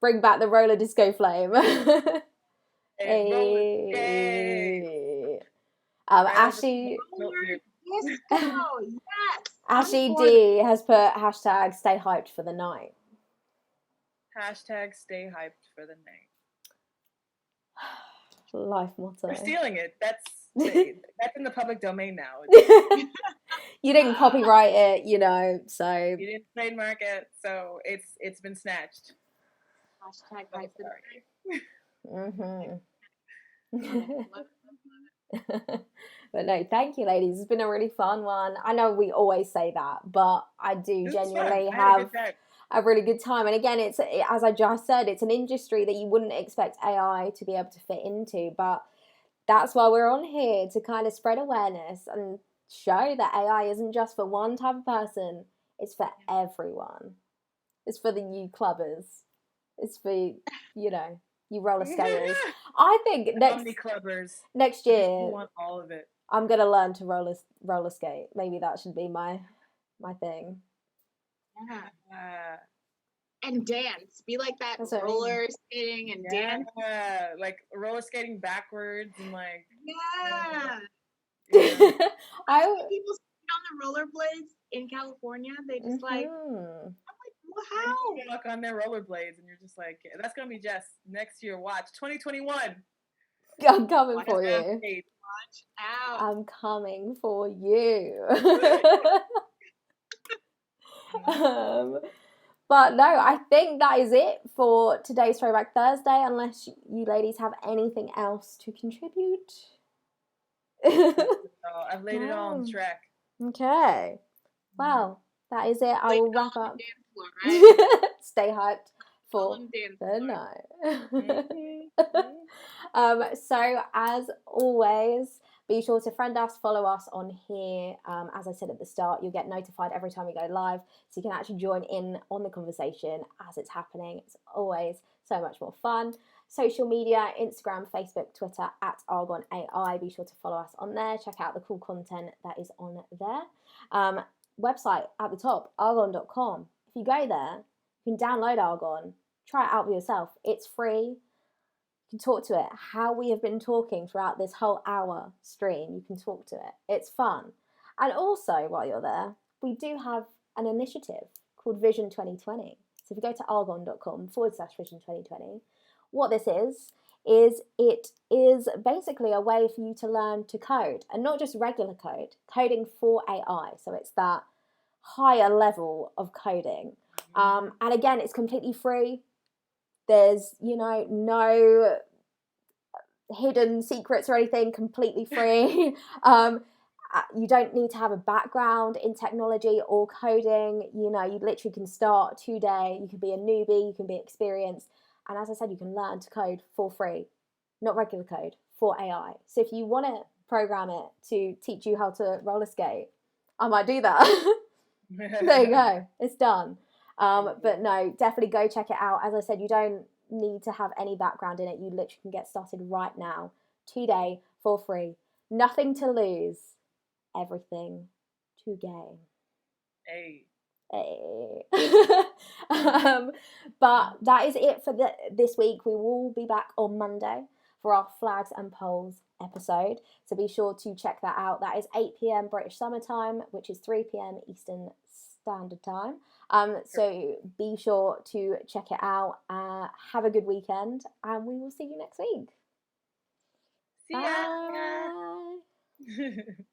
bring back the roller disco flame. Hey. Ashley Ashley D has put hashtag stay hyped for the night. Hashtag stay hyped for the night. Life motto. We're stealing it. That's in the public domain now. You didn't copyright it, so you didn't trademark it, so it's been snatched. Hashtag hype for the night. But no, thank you, ladies. It's been a really fun one. I know we always say that, but I do genuinely have a really good time. And again, it's, as I just said, it's an industry that you wouldn't expect AI to be able to fit into, but that's why we're on here, to kind of spread awareness and show that AI isn't just for one type of person, it's for everyone. It's for the you clubbers. It's for, you roller skaters. I think next year, you want all of it. I'm gonna learn to roller skate. Maybe that should be my thing. Yeah. And dance. Be like that roller skating and dance. Yeah, like roller skating backwards and like. Yeah. I people on the rollerblades in California. They just I'm like, well, how? You walk on their rollerblades and you're just like, that's gonna be Jess next year. Watch 2021. I'm coming for you. Watch out. I'm coming for you. But no, I think that is it for today's Throwback Thursday, unless you ladies have anything else to contribute. I've laid it all on track. Okay. Well, that is it. I will wrap up. Floor, right? Stay hyped for the night. So as always, be sure to friend us, follow us on here. As I said at the start, you'll get notified every time we go live, so you can actually join in on the conversation as it's happening. It's always so much more fun. Social media, Instagram, Facebook, Twitter, @Arghon AI. Be sure to follow us on there. Check out the cool content that is on there. Website at the top, arghon.com. If you go there, you can download Arghon. Try it out for yourself. It's free. You can talk to it. How we have been talking throughout this whole hour stream, you can talk to it. It's fun. And also, while you're there, we do have an initiative called Vision 2020. So if you go to arghon.com/Vision 2020, what this is it is basically a way for you to learn to code, and not just regular code, coding for AI. So it's that higher level of coding. And again, it's completely free. There's, no hidden secrets or anything, completely free. You don't need to have a background in technology or coding. You literally can start today. You can be a newbie, you can be experienced. And as I said, you can learn to code for free, not regular code, for AI. So if you want to program it to teach you how to roller skate, I might do that. There you go. It's done. But no, definitely go check it out. As I said, you don't need to have any background in it. You literally can get started right now, today, for free. Nothing to lose, everything to gain. Hey. But that is it for this week. We will be back on Monday for our Flags and Polls episode. So be sure to check that out. That is 8 p.m. British Summer Time, which is 3 p.m. Eastern Standard Time. So be sure to check it out. Have a good weekend, and we will see you next week. See ya. Bye.